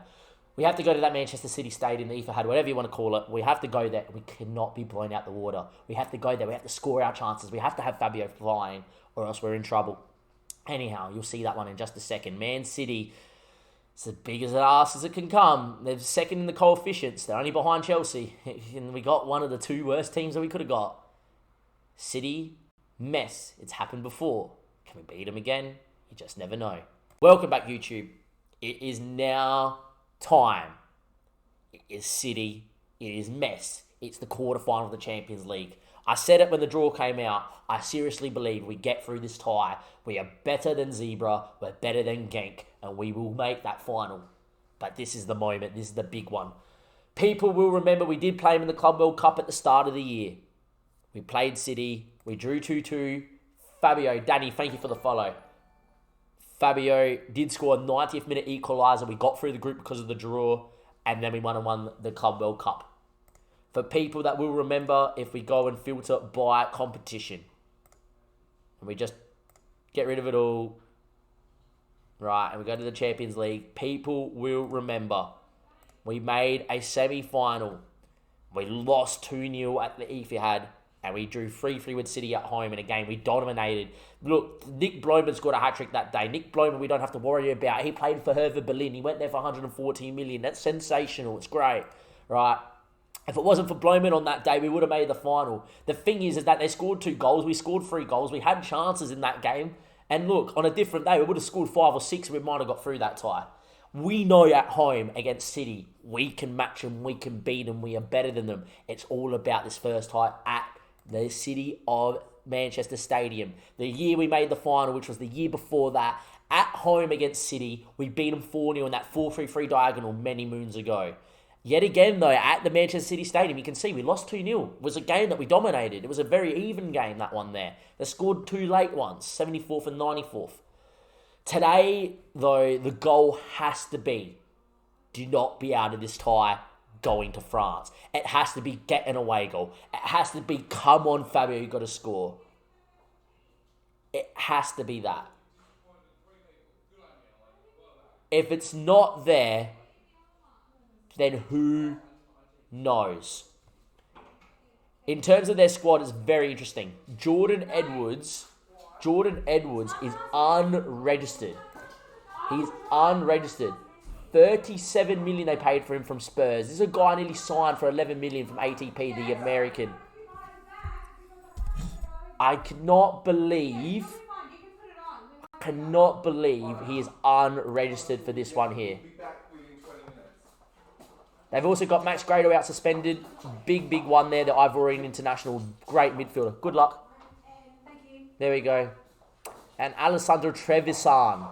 We have to go to that Manchester City Stadium, the Etihad, whatever you want to call it. We have to go there. We cannot be blown out the water. We have to go there. We have to score our chances. We have to have Fabio flying or else we're in trouble. Anyhow, you'll see that one in just a second. Man City, it's as big as an ass as it can come. They're second in the coefficients. They're only behind Chelsea. And we got one of the two worst teams that we could have got. City, Metz. It's happened before. Can we beat them again? You just never know. Welcome back, YouTube. It is now time. It is City. It is Metz. It's the quarterfinal of the Champions League. I said it when the draw came out. I seriously believe we get through this tie. We are better than Zebra. We're better than Genk. And we will make that final. But this is the moment. This is the big one. People will remember we did play them in the Club World Cup at the start of the year. We played City. We drew 2-2. Fabio, Danny, thank you for the follow. Fabio did score a 90th minute equaliser. We got through the group because of the draw. And then we won the Club World Cup. For people that will remember, if we go and filter by competition. And we just get rid of it all. Right, and we go to the Champions League. People will remember. We made a semi-final. We lost 2-0 at the Etihad. And we drew 3-3 with City at home in a game we dominated. Look, Nick Bloman scored a hat-trick that day. Nick Bloman, we don't have to worry about. He played for Hertha Berlin. He went there for 114 million. That's sensational. It's great, right? If it wasn't for Bloman on that day, we would have made the final. The thing is that they scored 2 goals. We scored 3 goals. We had chances in that game. And look, on a different day, we would have scored 5 or 6 and we might have got through that tie. We know at home against City, we can match them, we can beat them, we are better than them. It's all about this first tie at the City of Manchester Stadium. The year we made the final, which was the year before that, at home against City, we beat them 4-0 in that 4-3-3 diagonal many moons ago. Yet again, though, at the Manchester City Stadium, you can see we lost 2-0. It was a game that we dominated. It was a very even game, that one there. They scored 2 late ones, 74th and 94th. Today, though, the goal has to be, do not be out of this tie going to France. It has to be get an away goal. It has to be, come on, Fabio, you got to score. It has to be that. If it's not there, then who knows? In terms of their squad, it's very interesting. Jordan Edwards is unregistered. He's unregistered. 37 million they paid for him from Spurs. This is a guy nearly signed for 11 million from ATP, the American. I cannot believe he is unregistered for this one here. They've also got Max Grado out suspended. Big one there, the Ivorian international. Great midfielder. Good luck. There we go. And Alessandro Trevisan,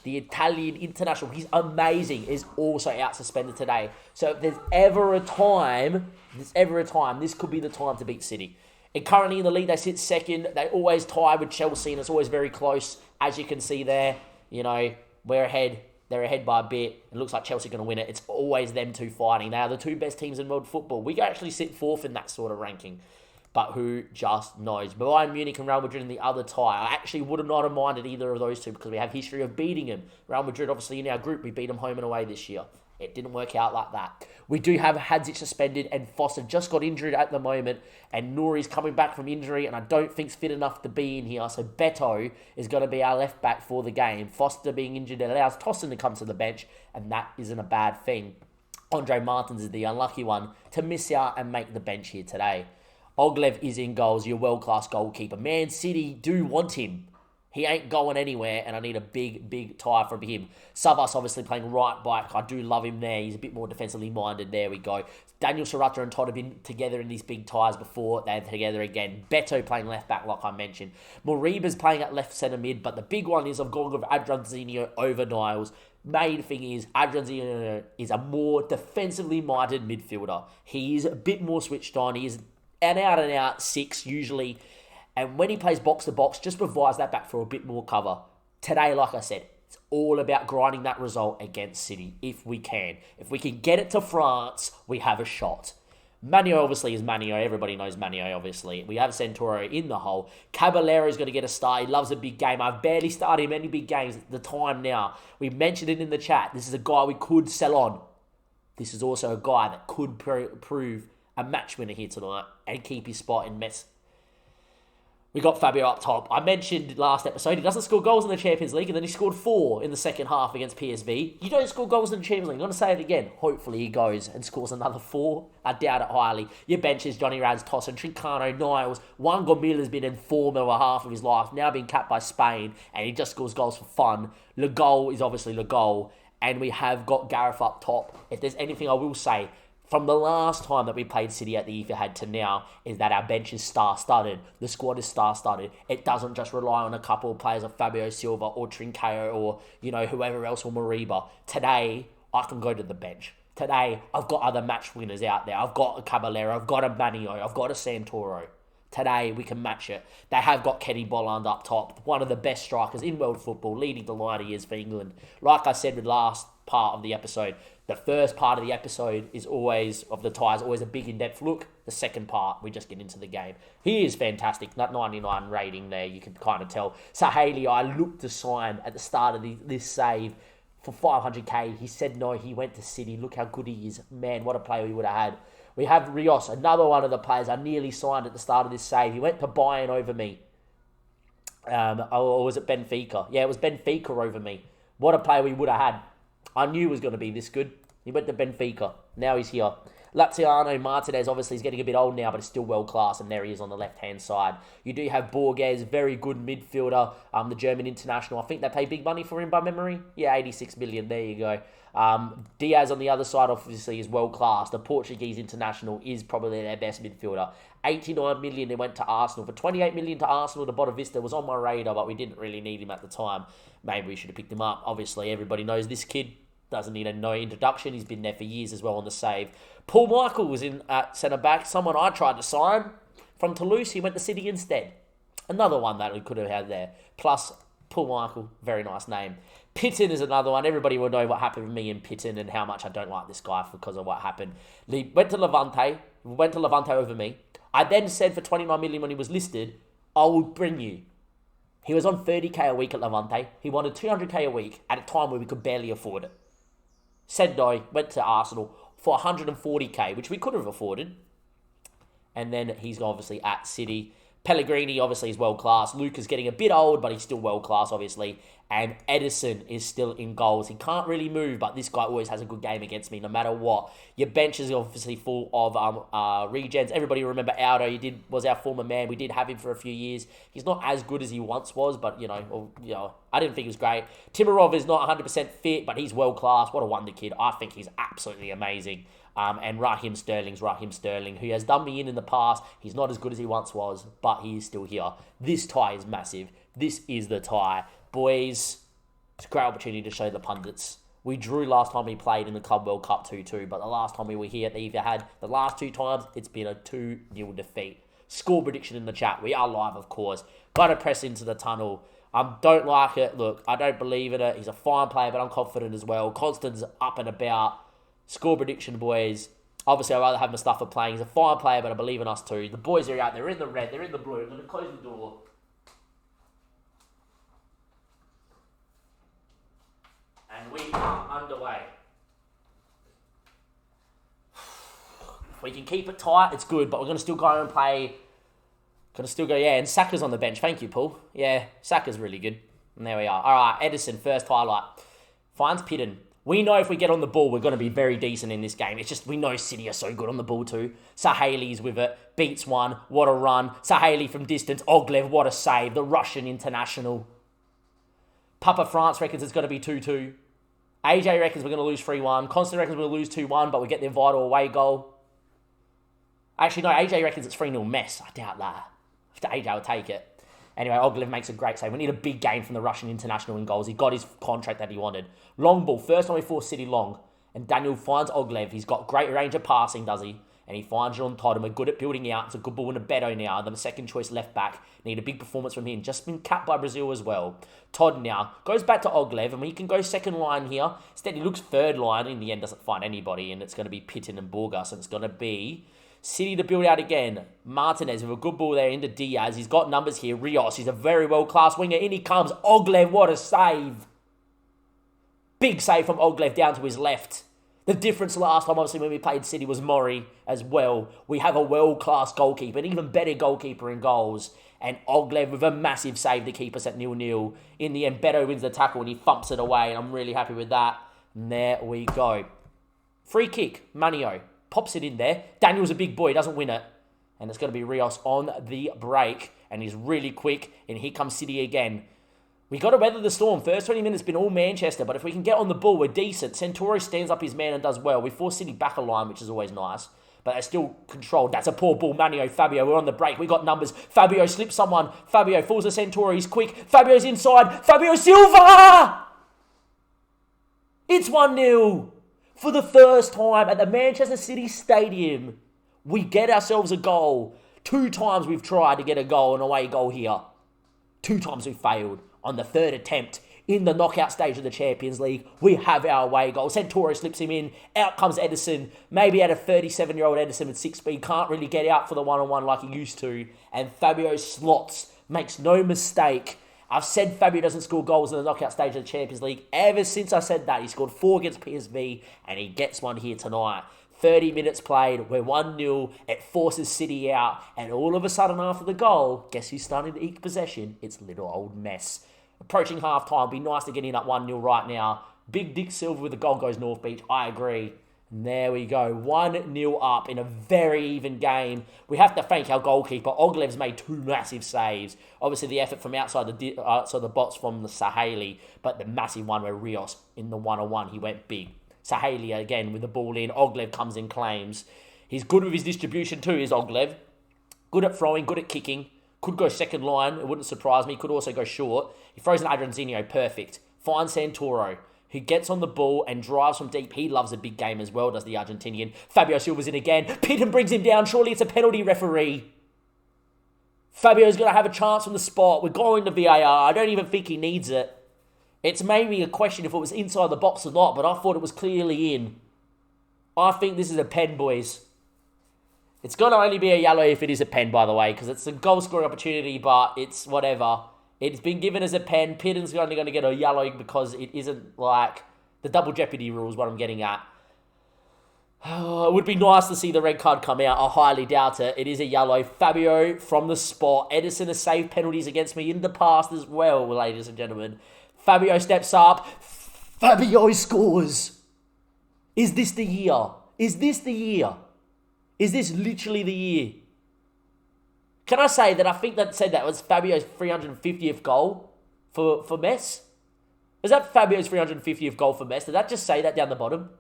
the Italian international. He's amazing. Is also out suspended today. So if there's ever a time, this could be the time to beat City. And currently in the league, they sit second. They always tie with Chelsea, and it's always very close. As you can see there, we're ahead. They're ahead by a bit. It looks like Chelsea are going to win it. It's always them two fighting. They are the two best teams in world football. We actually sit fourth in that sort of ranking. But who just knows? Bayern Munich and Real Madrid in the other tie. I actually would not have minded either of those two because we have history of beating them. Real Madrid, obviously, in our group, we beat them home and away this year. It didn't work out like that. We do have Hadzic suspended, and Foster just got injured at the moment, and Nouri's coming back from injury, and I don't think's fit enough to be in here. So Beto is going to be our left back for the game. Foster being injured allows Tossin to come to the bench, and that isn't a bad thing. Andre Martins is the unlucky one to miss out and make the bench here today. Oglev is in goals, your world-class goalkeeper. Man City do want him. He ain't going anywhere, and I need a big tie from him. Savas obviously playing right back. I do love him there. He's a bit more defensively minded. There we go. Daniel Serrata and Todd have been together in these big ties before. They're together again. Beto playing left back, like I mentioned. Moriba's playing at left centre mid, but the big one is I've gone with Adranzinho over Niles. Main thing is Adranzinho is a more defensively minded midfielder. He's a bit more switched on. He is an out-and-out 6 usually. And when he plays box-to-box, just provides that back for a bit more cover. Today, like I said, it's all about grinding that result against City, if we can. If we can get it to France, we have a shot. Manio obviously is Manio. Everybody knows Manio, obviously. We have Santoro in the hole. Caballero is going to get a start. He loves a big game. I've barely started him any big games at the time now. We mentioned it in the chat. This is a guy we could sell on. This is also a guy that could prove a match winner here tonight and keep his spot in Metz. We got Fabio up top. I mentioned last episode, he doesn't score goals in the Champions League, and then he scored 4 in the second half against PSV. You don't score goals in the Champions League. I'm going to say it again. Hopefully he goes and scores another 4. I doubt it highly. Your bench is Johnny Rads, Tossin, Trincano, Niles. Juan Gomil has been in form over half of his life, now being capped by Spain, and he just scores goals for fun. Le Gol is obviously Le Gol, and we have got Gareth up top. If there's anything I will say, from the last time that we played City at the Etihad to now, is that our bench is star-studded. The squad is star-studded. It doesn't just rely on a couple of players like Fabio Silva or Trincao or, whoever else or Moriba. Today, I can go to the bench. Today, I've got other match winners out there. I've got a Caballero, I've got a Manio, I've got a Santoro. Today, we can match it. They have got Kenny Bolland up top, one of the best strikers in world football, leading the line he is for England. Like I said with last part of the episode, the first part of the episode is always, of the ties, always a big in-depth look. The second part, we just get into the game. He is fantastic. That 99 rating there, you can kind of tell. Sahaley, I looked to sign at the start of this save for 500k. He said no, he went to City. Look how good he is. Man, what a player we would have had. We have Rios, another one of the players I nearly signed at the start of this save. He went to Bayern over me. Or was it Benfica? Yeah, it was Benfica over me. What a player we would have had. I knew he was going to be this good. He went to Benfica. Now he's here. Laziano Martinez, obviously, is getting a bit old now, but he's still world-class, and there he is on the left-hand side. You do have Borges, very good midfielder, the German international. I think they pay big money for him by memory. Yeah, 86 million. There you go. Diaz on the other side, obviously, is world-class. The Portuguese international is probably their best midfielder. 89 million they went to Arsenal. For 28 million to Arsenal, the Boavista was on my radar, but we didn't really need him at the time. Maybe we should have picked him up. Obviously, everybody knows this kid. Doesn't need no introduction. He's been there for years as well on the save. Paul Michael was in at centre-back. Someone I tried to sign from Toulouse. He went to City instead. Another one that we could have had there. Plus, Paul Michael, very nice name. Pitton is another one. Everybody will know what happened with me and Pitton and how much I don't like this guy because of what happened. He went to Levante over me. I then said for 29 million when he was listed, I will bring you. He was on 30k a week at Levante. He wanted 200k a week at a time where we could barely afford it. Said no, went to Arsenal for 140k, which we could have afforded. And then he's obviously at City. Pellegrini obviously is world class. Luca's getting a bit old, but he's still world class, obviously. And Edison is still in goals. He can't really move, but this guy always has a good game against me, no matter what. Your bench is obviously full of regens. Everybody remember Aldo? Was our former man. We did have him for a few years. He's not as good as he once was, but I didn't think he was great. Timarov is not 100% fit, but he's world class. What a wonder kid! I think he's absolutely amazing. And Raheem Sterling, who has done me in the past. He's not as good as he once was, but he is still here. This tie is massive. This is the tie. Boys, it's a great opportunity to show the pundits. We drew last time we played in the Club World Cup 2-2, but the last time we were here, they either had the last 2 times, it's been a 2-0 defeat. Score prediction in the chat. We are live, of course. Gotta press into the tunnel. Don't like it. Look, I don't believe in it. He's a fine player, but I'm confident as well. Constant's up and about. Score prediction, boys. Obviously, I'd rather have Mustafa playing. He's a fine player, but I believe in us too. The boys are out. They're in the red. They're in the blue. I'm going to close the door. And we are underway. If we can keep it tight, it's good, but we're going to still go and play. And Saka's on the bench. Thank you, Paul. Yeah, Saka's really good. And there we are. All right, Edison, first highlight. Finds Pidden. We know if we get on the ball, we're going to be very decent in this game. It's just we know City are so good on the ball too. Sahali's with it. Beats one. What a run. Sahali from distance. Oglev, what a save. The Russian international. Papa France reckons it's going to be 2-2. AJ reckons we're going to lose 3-1. Constant reckons we'll lose 2-1, but we get their vital away goal. Actually, no, AJ reckons it's 3-0 mess. I doubt that. AJ will take it. Anyway, Oglev makes a great save. We need a big game from the Russian international in goals. He got his contract that he wanted. Long ball. First time we forced City long. And Daniel finds Oglev. He's got great range of passing, does he? And he finds John Todd. And we're good at building out. It's a good ball in a Beto now. The second choice left back. Need a big performance from him. Just been capped by Brazil as well. Todd now goes back to Oglev. And we can go second line here. Instead, he looks third line. In the end, doesn't find anybody. And it's going to be Pittin and Burgas. And it's going to be City to build out again. Martinez with a good ball there into Diaz. He's got numbers here. Rios, he's a very well-class winger. In he comes. Oglev, what a save. Big save from Oglev down to his left. The difference last time, obviously, when we played City was Mori as well. We have a world-class goalkeeper, an even better goalkeeper in goals. And Oglev with a massive save to keep us at 0-0. In the end, Beto wins the tackle and he thumps it away. And I'm really happy with that. And there we go. Free kick. Manio pops it in there. Daniel's a big boy, doesn't win it. And it's going to be Rios on the break. And he's really quick. And here comes City again. We got to weather the storm. First 20 minutes been all Manchester. But if we can get on the ball, we're decent. Centauri stands up his man and does well. We force City back a line, which is always nice. But they're still controlled. That's a poor ball. Manio, Fabio, we're on the break. We got numbers. Fabio slips someone. Fabio falls to Centauri. He's quick. Fabio's inside. Fabio Silva! It's 1-0. For the first time at the Manchester City Stadium, we get ourselves a goal. 2 times we've tried to get a goal, an away goal here. 2 times we failed. On the 3rd attempt, in the knockout stage of the Champions League, we have our away goal. Centauri slips him in. Out comes Edison. Maybe at a 37-year-old Edison with 6 speed. Can't really get out for the one-on-one like he used to. And Fabio slots. Makes no mistake. I've said Fabio doesn't score goals in the knockout stage of the Champions League. Ever since I said that, he scored 4 against PSV, and he gets one here tonight. 30 minutes played, we're 1-0, it forces City out, and all of a sudden after the goal, guess who's starting to eke possession? It's little old Mess. Approaching half-time, be nice to get in at 1-0 right now. Big Dick Silver with the goal goes North Beach, I agree. And there we go, 1-0 up in a very even game. We have to thank our goalkeeper. Oglev's made 2 massive saves. Obviously, the effort from outside the box from the Sahali, but the massive one where Rios, in the 1-on-1, he went big. Sahali again with the ball in. Oglev comes in, claims. He's good with his distribution too, is Oglev. Good at throwing, good at kicking. Could go second line, it wouldn't surprise me. Could also go short. He throws an Adrianzinho, perfect. Finds Santoro, who gets on the ball and drives from deep. He loves a big game as well, does the Argentinian. Fabio Silva's in again. Pitton brings him down. Surely it's a penalty, referee. Fabio's going to have a chance from the spot. We're going to VAR. I don't even think he needs it. It's maybe a question if it was inside the box or not, but I thought it was clearly in. I think this is a pen, boys. It's going to only be a yellow if it is a pen, by the way, because it's a goal-scoring opportunity, but it's whatever. It's been given as a pen. Pitton's only going to get a yellow because it isn't like the double jeopardy rules, what I'm getting at. It would be nice to see the red card come out. I highly doubt it. It is a yellow. Fabio from the spot. Edison has saved penalties against me in the past as well, ladies and gentlemen. Fabio steps up. Fabio scores. Is this the year? Is this the year? Is this literally the year? Can I say that I think that said that was Fabio's 350th goal for METZ? Is that Fabio's 350th goal for METZ? Did that just say that down the bottom?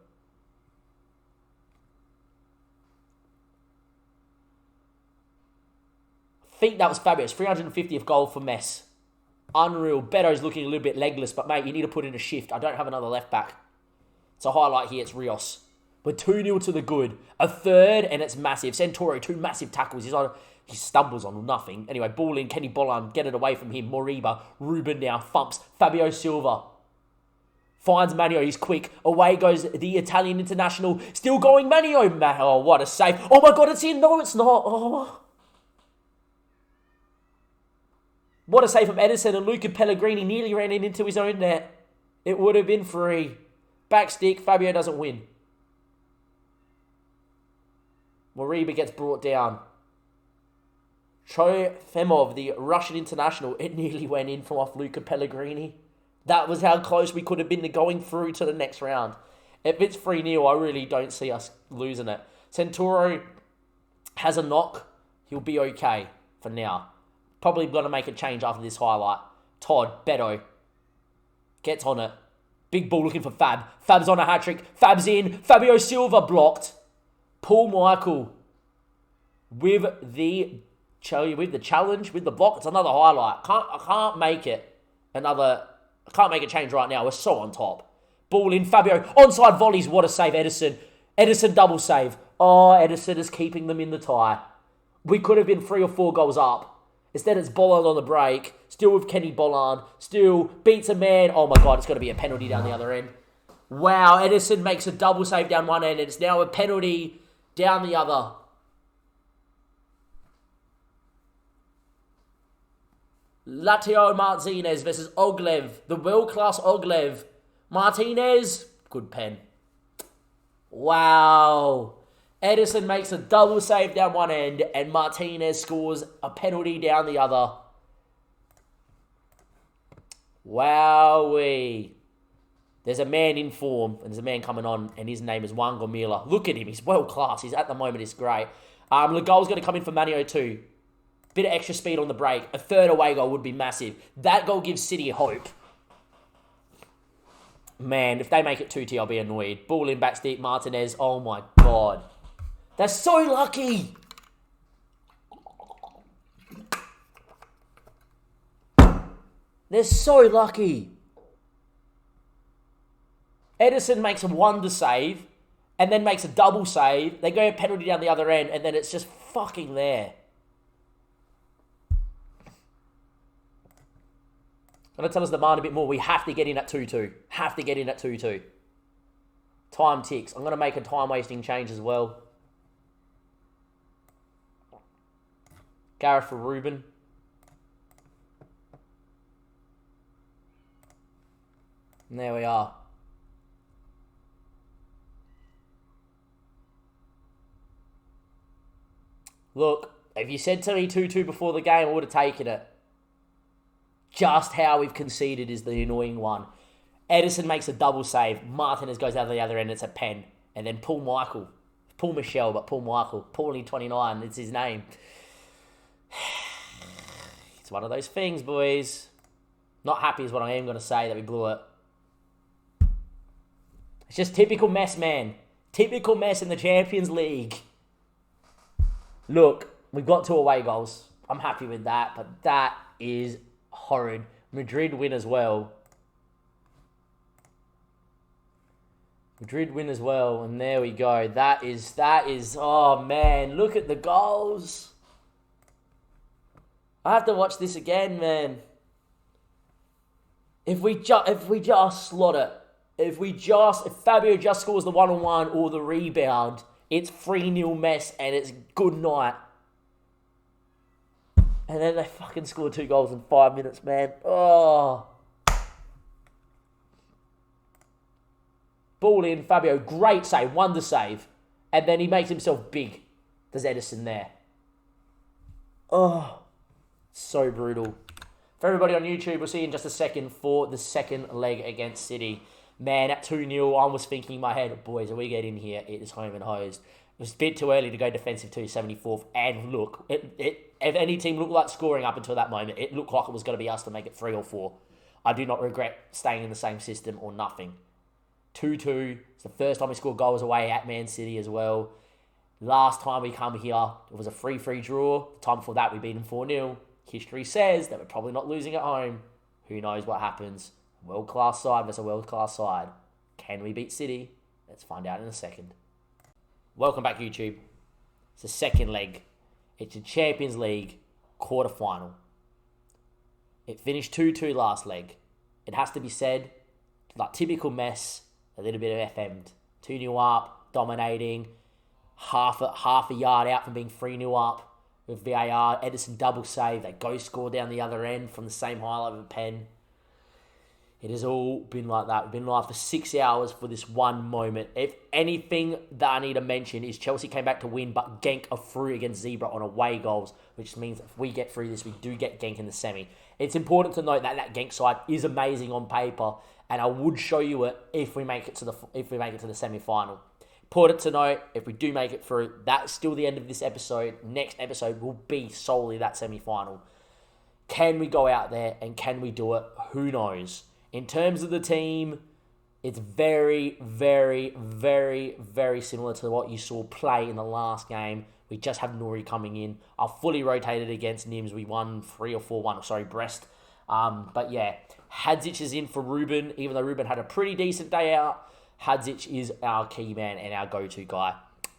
I think that was Fabio's 350th goal for METZ. Unreal. Beto's looking a little bit legless, but mate, you need to put in a shift. I don't have another left back. It's a highlight here. It's Rios. We're 2-0 to the good. A third, and it's massive. Centauri, 2 massive tackles. He stumbles on nothing. Anyway, ball in. Kenny Bolland, get it away from him. Moriba. Ruben now. Thumps. Fabio Silva. Finds Manio. He's quick. Away goes the Italian international. Still going Manio. Oh, what a save. Oh my God, it's in. No, it's not. Oh. What a save from Edison, and Luca Pellegrini nearly ran into his own net. It would have been free. Back stick. Fabio doesn't win. Moriba gets brought down. Trofimov, the Russian international, it nearly went in from off Luca Pellegrini. That was how close we could have been to going through to the next round. If it's 3-0, I really don't see us losing it. Centauro has a knock. He'll be okay for now. Probably going to make a change after this highlight. Todd, Beto, gets on it. Big ball looking for Fab. Fab's on a hat-trick. Fab's in. Fabio Silva blocked. Paul Michael with the challenge, with the block. It's another highlight. I can't make it. I can't make a change right now. We're so on top. Ball in. Fabio. Onside volleys. What a save, Edison. Edison double save. Oh, Edison is keeping them in the tie. We could have been 3 or 4 goals up. Instead, it's Bolland on the break. Still with Kenny Bolland. Still beats a man. Oh, my God. It's got to be a penalty down the other end. Wow. Edison makes a double save down one end. And it's now a penalty down the other. Latio Martinez versus Oglev. The world-class Oglev. Martinez. Good pen. Wow. Edison makes a double save down one end, and Martinez scores a penalty down the other. Wowee. There's a man in form, and there's a man coming on, and his name is Juan Gomila. Look at him. He's world-class. At the moment, he's great. The goal's going to come in for Manio too. Bit of extra speed on the break. A third away goal would be massive. That goal gives City hope. Man, if they make it 2-2, I'll be annoyed. Ball in back stick, Martinez. Oh, my God. They're so lucky. They're so lucky. Edison makes a wonder save and then makes a double save. They go a penalty down the other end, and then it's just fucking there. Going to tell us the demand a bit more. We have to get in at 2-2. Have to get in at 2-2. Time ticks. I'm going to make a time-wasting change as well. Gareth for Ruben. And there we are. Look, if you said to me 2-2 before the game, I would have taken it. Just how we've conceded is the annoying one. Edison makes a double save. Martinez goes out the other end. It's a pen. And then Paul Michel, but Paul Michael. Paulie 29, it's his name. It's one of those things, boys. Not happy is what I am going to say that we blew it. It's just typical mess, man. Typical mess in the Champions League. Look, we've got 2 away goals. I'm happy with that, but that is horrid. Madrid win as well. Madrid win as well, and there we go. That is, oh man, look at the goals. I have to watch this again, man. If we just slot it, if Fabio just scores the 1-on-1 or the rebound, it's 3-0 mess and it's good night. And then they fucking score 2 goals in 5 minutes, man. Oh. Ball in, Fabio, great save, wonder save. And then he makes himself big. There's Edison there. Oh, so brutal. For everybody on YouTube, we'll see you in just a second for the second leg against City. Man, at 2-0, I was thinking in my head, boys, if we get in here, it is home and hosed. It was a bit too early to go defensive 274th. And look, if any team looked like scoring up until that moment, it looked like it was going to be us to make it 3 or 4. I do not regret staying in the same system or nothing. 2-2. It's the first time we scored goals away at Man City as well. Last time we come here, it was a 3-3 draw. The time before that, we beat them 4-0. History says that we're probably not losing at home. Who knows what happens? World-class side versus a world-class side. Can we beat City? Let's find out in a second. Welcome back, YouTube. It's the second leg. It's a Champions League quarter-final. It finished 2-2 last leg. It has to be said, like typical mess, a little bit of FM'd. 2-0 up, dominating, half a yard out from being 3-0 up with VAR. Edison double save. They go score down the other end from the same highlight of a pen. It has all been like that. We've been live for 6 hours for this one moment. If anything that I need to mention is Chelsea came back to win, but Genk are through against Zebra on away goals, which means if we get through this, we do get Genk in the semi. It's important to note that that Genk side is amazing on paper, and I would show you it if we make it to the semi-final. Important to note, if we do make it through, that's still the end of this episode. Next episode will be solely that semi-final. Can we go out there and can we do it? Who knows? In terms of the team, it's very, very, very, very similar to what you saw play in the last game. We just have Nouri coming in. I fully rotated against Nims. We won 3 or 4-1. Sorry, Brest. But yeah, Hadzic is in for Ruben. Even though Ruben had a pretty decent day out, Hadzic is our key man and our go-to guy.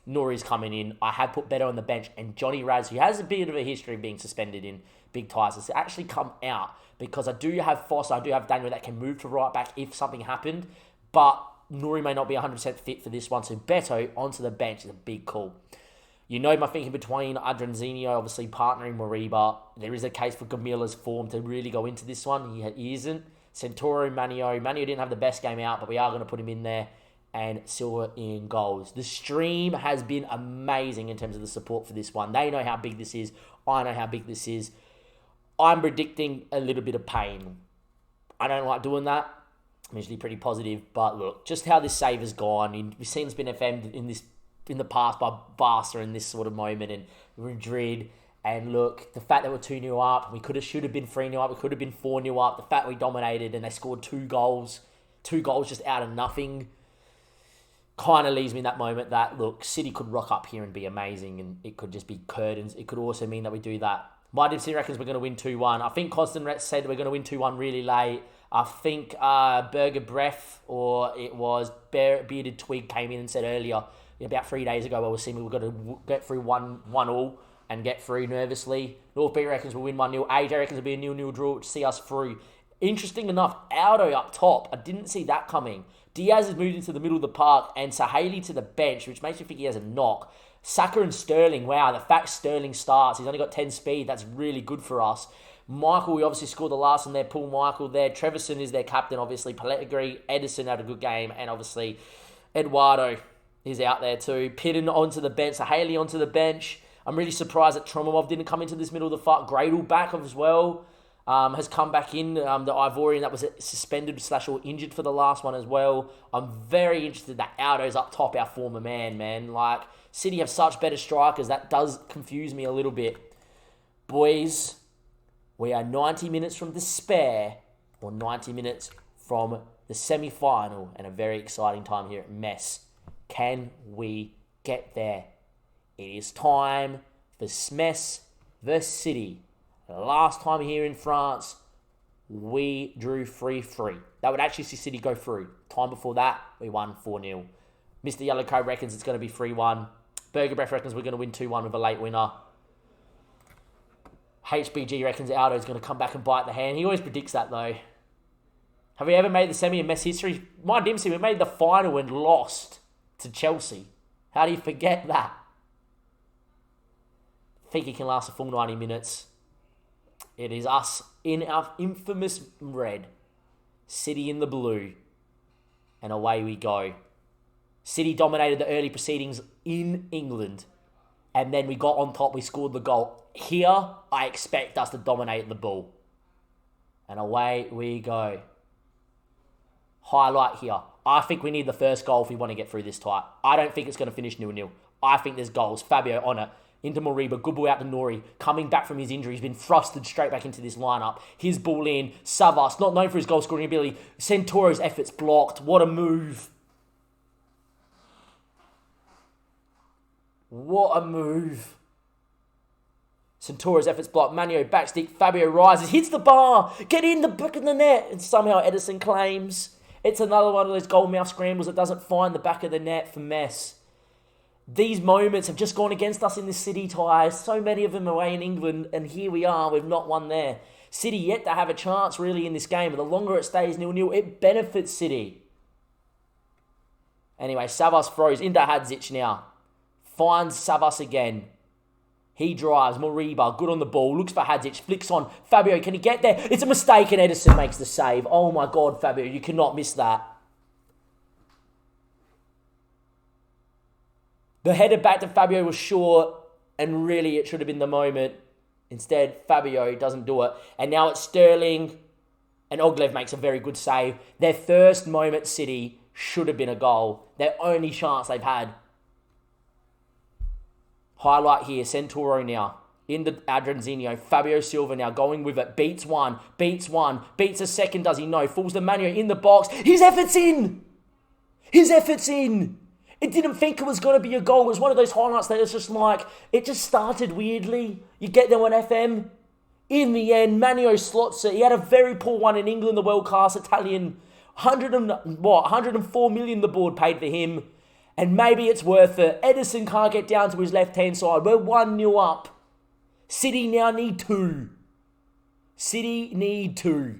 Nouri's coming in. I have put Beto on the bench. And Johnny Raz, who has a bit of a history of being suspended in big ties, has actually come out. Because I do have Foster, I do have Daniel that can move to right back if something happened. But Nouri may not be 100% fit for this one. So Beto onto the bench is a big call. You know my thinking between Adranzinho, obviously partnering Moriba. There is a case for Gamila's form to really go into this one. He isn't. Santoro, Manio. Manio didn't have the best game out, but we are going to put him in there. And Silva in goals. The stream has been amazing in terms of the support for this one. They know how big this is. I know how big this is. I'm predicting a little bit of pain. I don't like doing that. I'm usually pretty positive. But look, just how this save has gone. We've seen it's been FM'd in the past by Barca in this sort of moment. And Madrid. And look, the fact that we're 2-0 up. We should have been 3-0 up. We could have been 4-0 up. The fact we dominated and they scored 2 goals. 2 goals just out of nothing. Kind of leaves me in that moment that, look, City could rock up here and be amazing. And it could just be curtains. It could also mean that we do that. My Dipsy reckons we're going to win 2-1. I think Constant said we're going to win 2-1 really late. I think Burger Breath, or it was Bearded Twig, came in and said earlier, about 3 days ago, I was saying we were going to get through 1-1 and get through nervously. North B reckons we'll win 1-0. AJ reckons it'll be a 0-0 draw to see us through. Interesting enough, Aldo up top. I didn't see that coming. Diaz has moved into the middle of the park and Saheli to the bench, which makes me think he has a knock. Saka and Sterling, wow, the fact Sterling starts, he's only got 10 speed, that's really good for us. Michael, we obviously scored the last one there, Paul Michael there. Treverson is their captain, obviously. Pellegrini, Edison had a good game, and obviously Eduardo is out there too. Pidden onto the bench, Saheli onto the bench. I'm really surprised that Tromomov didn't come into this middle of the fight. Gradle back as well. Has come back in, the Ivorian that was suspended / or injured for the last one as well. I'm very interested that Aldo's up top, our former man. Like, City have such better strikers. That does confuse me a little bit. Boys, we are 90 minutes from despair, or 90 minutes from the semi-final, and a very exciting time here at METZ. Can we get there? It is time for METZ vs City. Last time here in France, we drew 3-3. That would actually see City go through. Time before that, we won 4-0. Mr. Yellow Code reckons it's going to be 3-1. Burger Breath reckons we're going to win 2-1 with a late winner. HBG reckons Aldo's going to come back and bite the hand. He always predicts that, though. Have we ever made the semi in METZ history? My Dempsey, we made the final and lost to Chelsea. How do you forget that? I think it can last a full 90 minutes. It is us in our infamous red, City in the blue, and away we go. City dominated the early proceedings in England. And then we got on top, we scored the goal. Here, I expect us to dominate the ball. And away we go. Highlight here. I think we need the first goal if we want to get through this tight. I don't think it's going to finish 0-0. I think there's goals. Fabio on it. Into Moriba. Good ball out to Nori. Coming back from his injury. He's been thrusted straight back into this lineup. His ball in. Savas, not known for his goal scoring ability. Santoro's efforts blocked. What a move. What a move. Santoro's efforts blocked. Manio backstick. Fabio rises. Hits the bar. Get in the back of the net. And somehow Edison claims. It's another one of those goal mouth scrambles that doesn't find the back of the net for Metz. These moments have just gone against us in this City tie. So many of them away in England. And here we are. We've not won there. City yet to have a chance really in this game. But the longer it stays 0-0, it benefits City. Anyway, Savas throws into Hadzic now. Finds Savas again. He drives. Moriba, good on the ball. Looks for Hadzic. Flicks on. Fabio, can he get there? It's a mistake and Edison makes the save. Oh my God, Fabio, you cannot miss that. The header back to Fabio was short and really it should have been the moment. Instead, Fabio doesn't do it. And now it's Sterling and Oglev makes a very good save. Their first moment, City, should have been a goal. Their only chance they've had. Highlight here, Santoro now. Into Adranzinho. Fabio Silva now going with it. Beats one. Beats a second, does he? No. Falls the Manuel in the box. His effort's in! His effort's in! It didn't think it was going to be a goal. It was one of those highlights that was just like, it just started weirdly. You get there on FM. In the end, Manio slots it. He had a very poor one in England, the world-class Italian. 104 million the board paid for him. And maybe it's worth it. Edison can't get down to his left-hand side. We're 1-0 up. City now need 2. City need 2.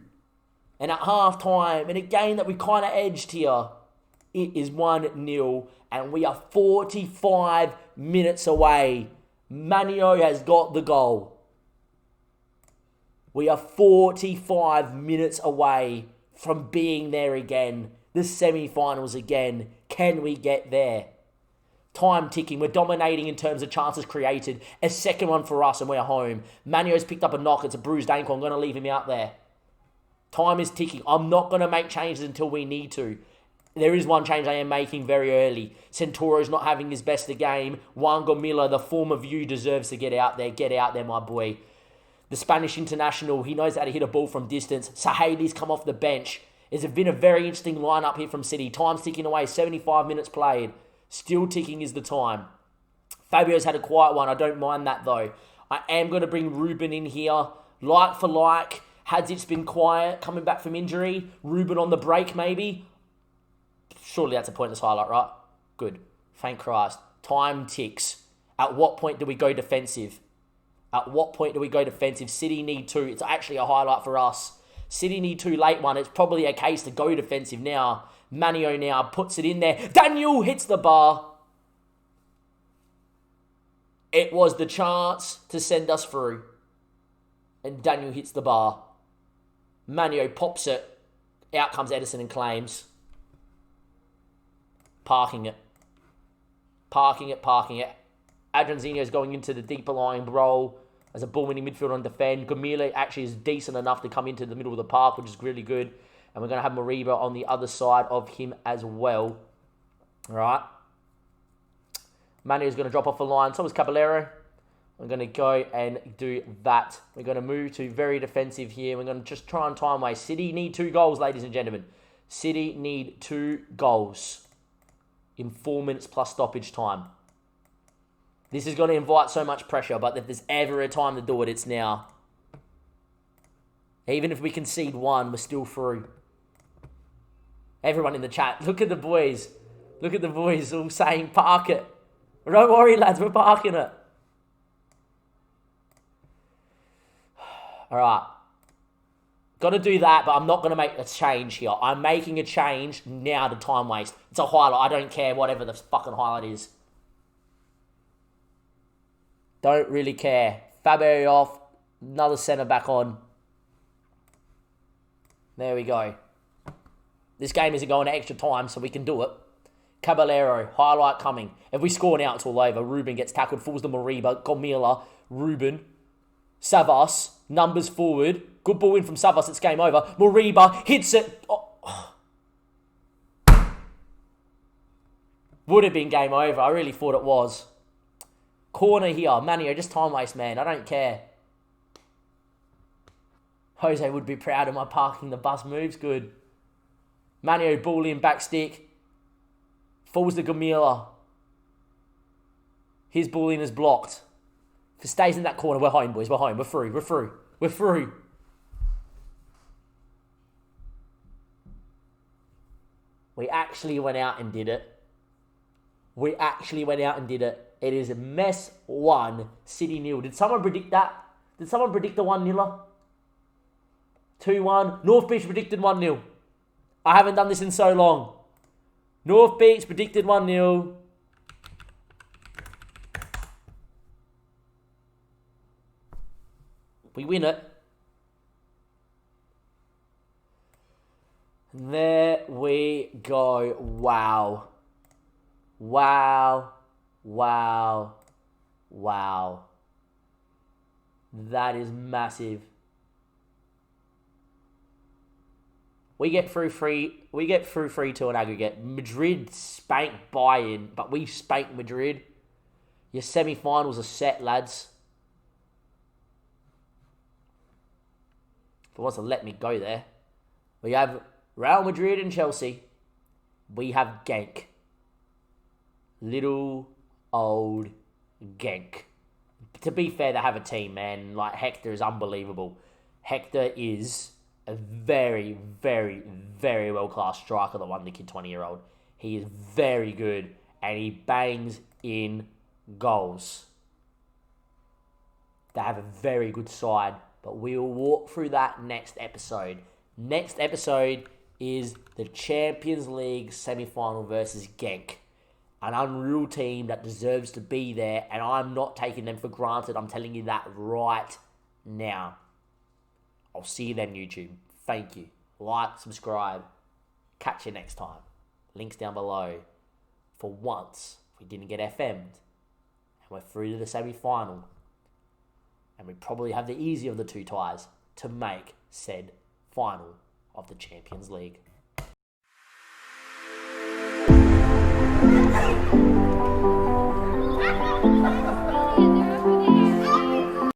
And at half-time, in a game that we kind of edged here, it is 1-0. And we are 45 minutes away. Manio has got the goal. We are 45 minutes away from being there again. The semi-finals again. Can we get there? Time ticking. We're dominating in terms of chances created. A second one for us and we're home. Manio's picked up a knock. It's a bruised ankle. I'm going to leave him out there. Time is ticking. I'm not going to make changes until we need to. There is one change I am making very early. Santoro's not having his best of game. Juan Gomila, the former View, deserves to get out there. Get out there, my boy. The Spanish international, he knows how to hit a ball from distance. Saheli's come off the bench. It's been a very interesting lineup here from City. Time's ticking away. 75 minutes played. Still ticking is the time. Fabio's had a quiet one. I don't mind that, though. I am going to bring Ruben in here. Like for like. Hadzic's been quiet. Coming back from injury. Ruben on the break, maybe. Surely that's a pointless highlight, right? Good. Thank Christ. Time ticks. At what point do we go defensive? At what point do we go defensive? City need 2. It's actually a highlight for us. City need 2 late one. It's probably a case to go defensive now. Manio now puts it in there. Daniel hits the bar. It was the chance to send us through. And Daniel hits the bar. Manio pops it. Out comes Edison and claims. Parking it. Parking it. Adranzinho's going into the deeper lying role as a ball-winning midfielder on defend. Gomila actually is decent enough to come into the middle of the park, which is really good. And we're going to have Moriba on the other side of him as well. All right. Manu is going to drop off the line. So is Caballero. We're going to go and do that. We're going to move to very defensive here. We're going to just try and time waste. City need 2 goals, ladies and gentlemen. City need 2 goals in 4 minutes plus stoppage time. This is going to invite so much pressure, but if there's ever a time to do it, it's now. Even if we concede 1, we're still through. Everyone in the chat, look at the boys. Look at the boys all saying, park it. Don't worry, lads, we're parking it. All right. Got to do that, but I'm not going to make a change here. I'm making a change now to time waste. It's a highlight. I don't care whatever the fucking highlight is. Don't really care. Fabio off. Another centre back on. There we go. This game isn't going to extra time, so we can do it. Caballero, highlight coming. If we score now, it's all over. Ruben gets tackled, falls to Mariba, Gomila, Ruben, Savas, numbers forward. Good ball in from Savas, it's game over. Mariba hits it. Oh. Would have been game over. I really thought it was. Corner here. Manio, just time waste, man. I don't care. Jose would be proud of my parking. The bus moves good. Manio, ball in, back stick. Falls to Gamila. His ball in is blocked. If it stays in that corner, we're home, boys. We're home. We're through. We're through. We're through. We actually went out and did it. We actually went out and did it. It is METZ 1, City 0. Did someone predict that? Did someone predict the 1-0? 2-1. North Beach predicted 1-0. I haven't done this in so long. North Beach predicted 1-0. We win it. There we go. Wow. Wow. Wow. Wow. That is massive. We get through 3-2 on aggregate. Madrid spanked Bayern, but we spanked Madrid. Your semi-finals are set, lads. If it wants to let me go there. We have Real Madrid and Chelsea. We have Genk. Little old Genk. To be fair, they have a team, man. Like, Hector is unbelievable. Hector is a very, very, very well-class striker that won the kid 20-year-old. He is very good, and he bangs in goals. They have a very good side, but we will walk through that next episode. Next episode is the Champions League semi-final versus Genk. An unreal team that deserves to be there, and I'm not taking them for granted. I'm telling you that right now. I'll see you then, YouTube. Thank you. Like, subscribe. Catch you next time. Links down below. For once, we didn't get FM'd. And we're through to the semi-final. And we probably have the easier of the two ties to make said final of the Champions League.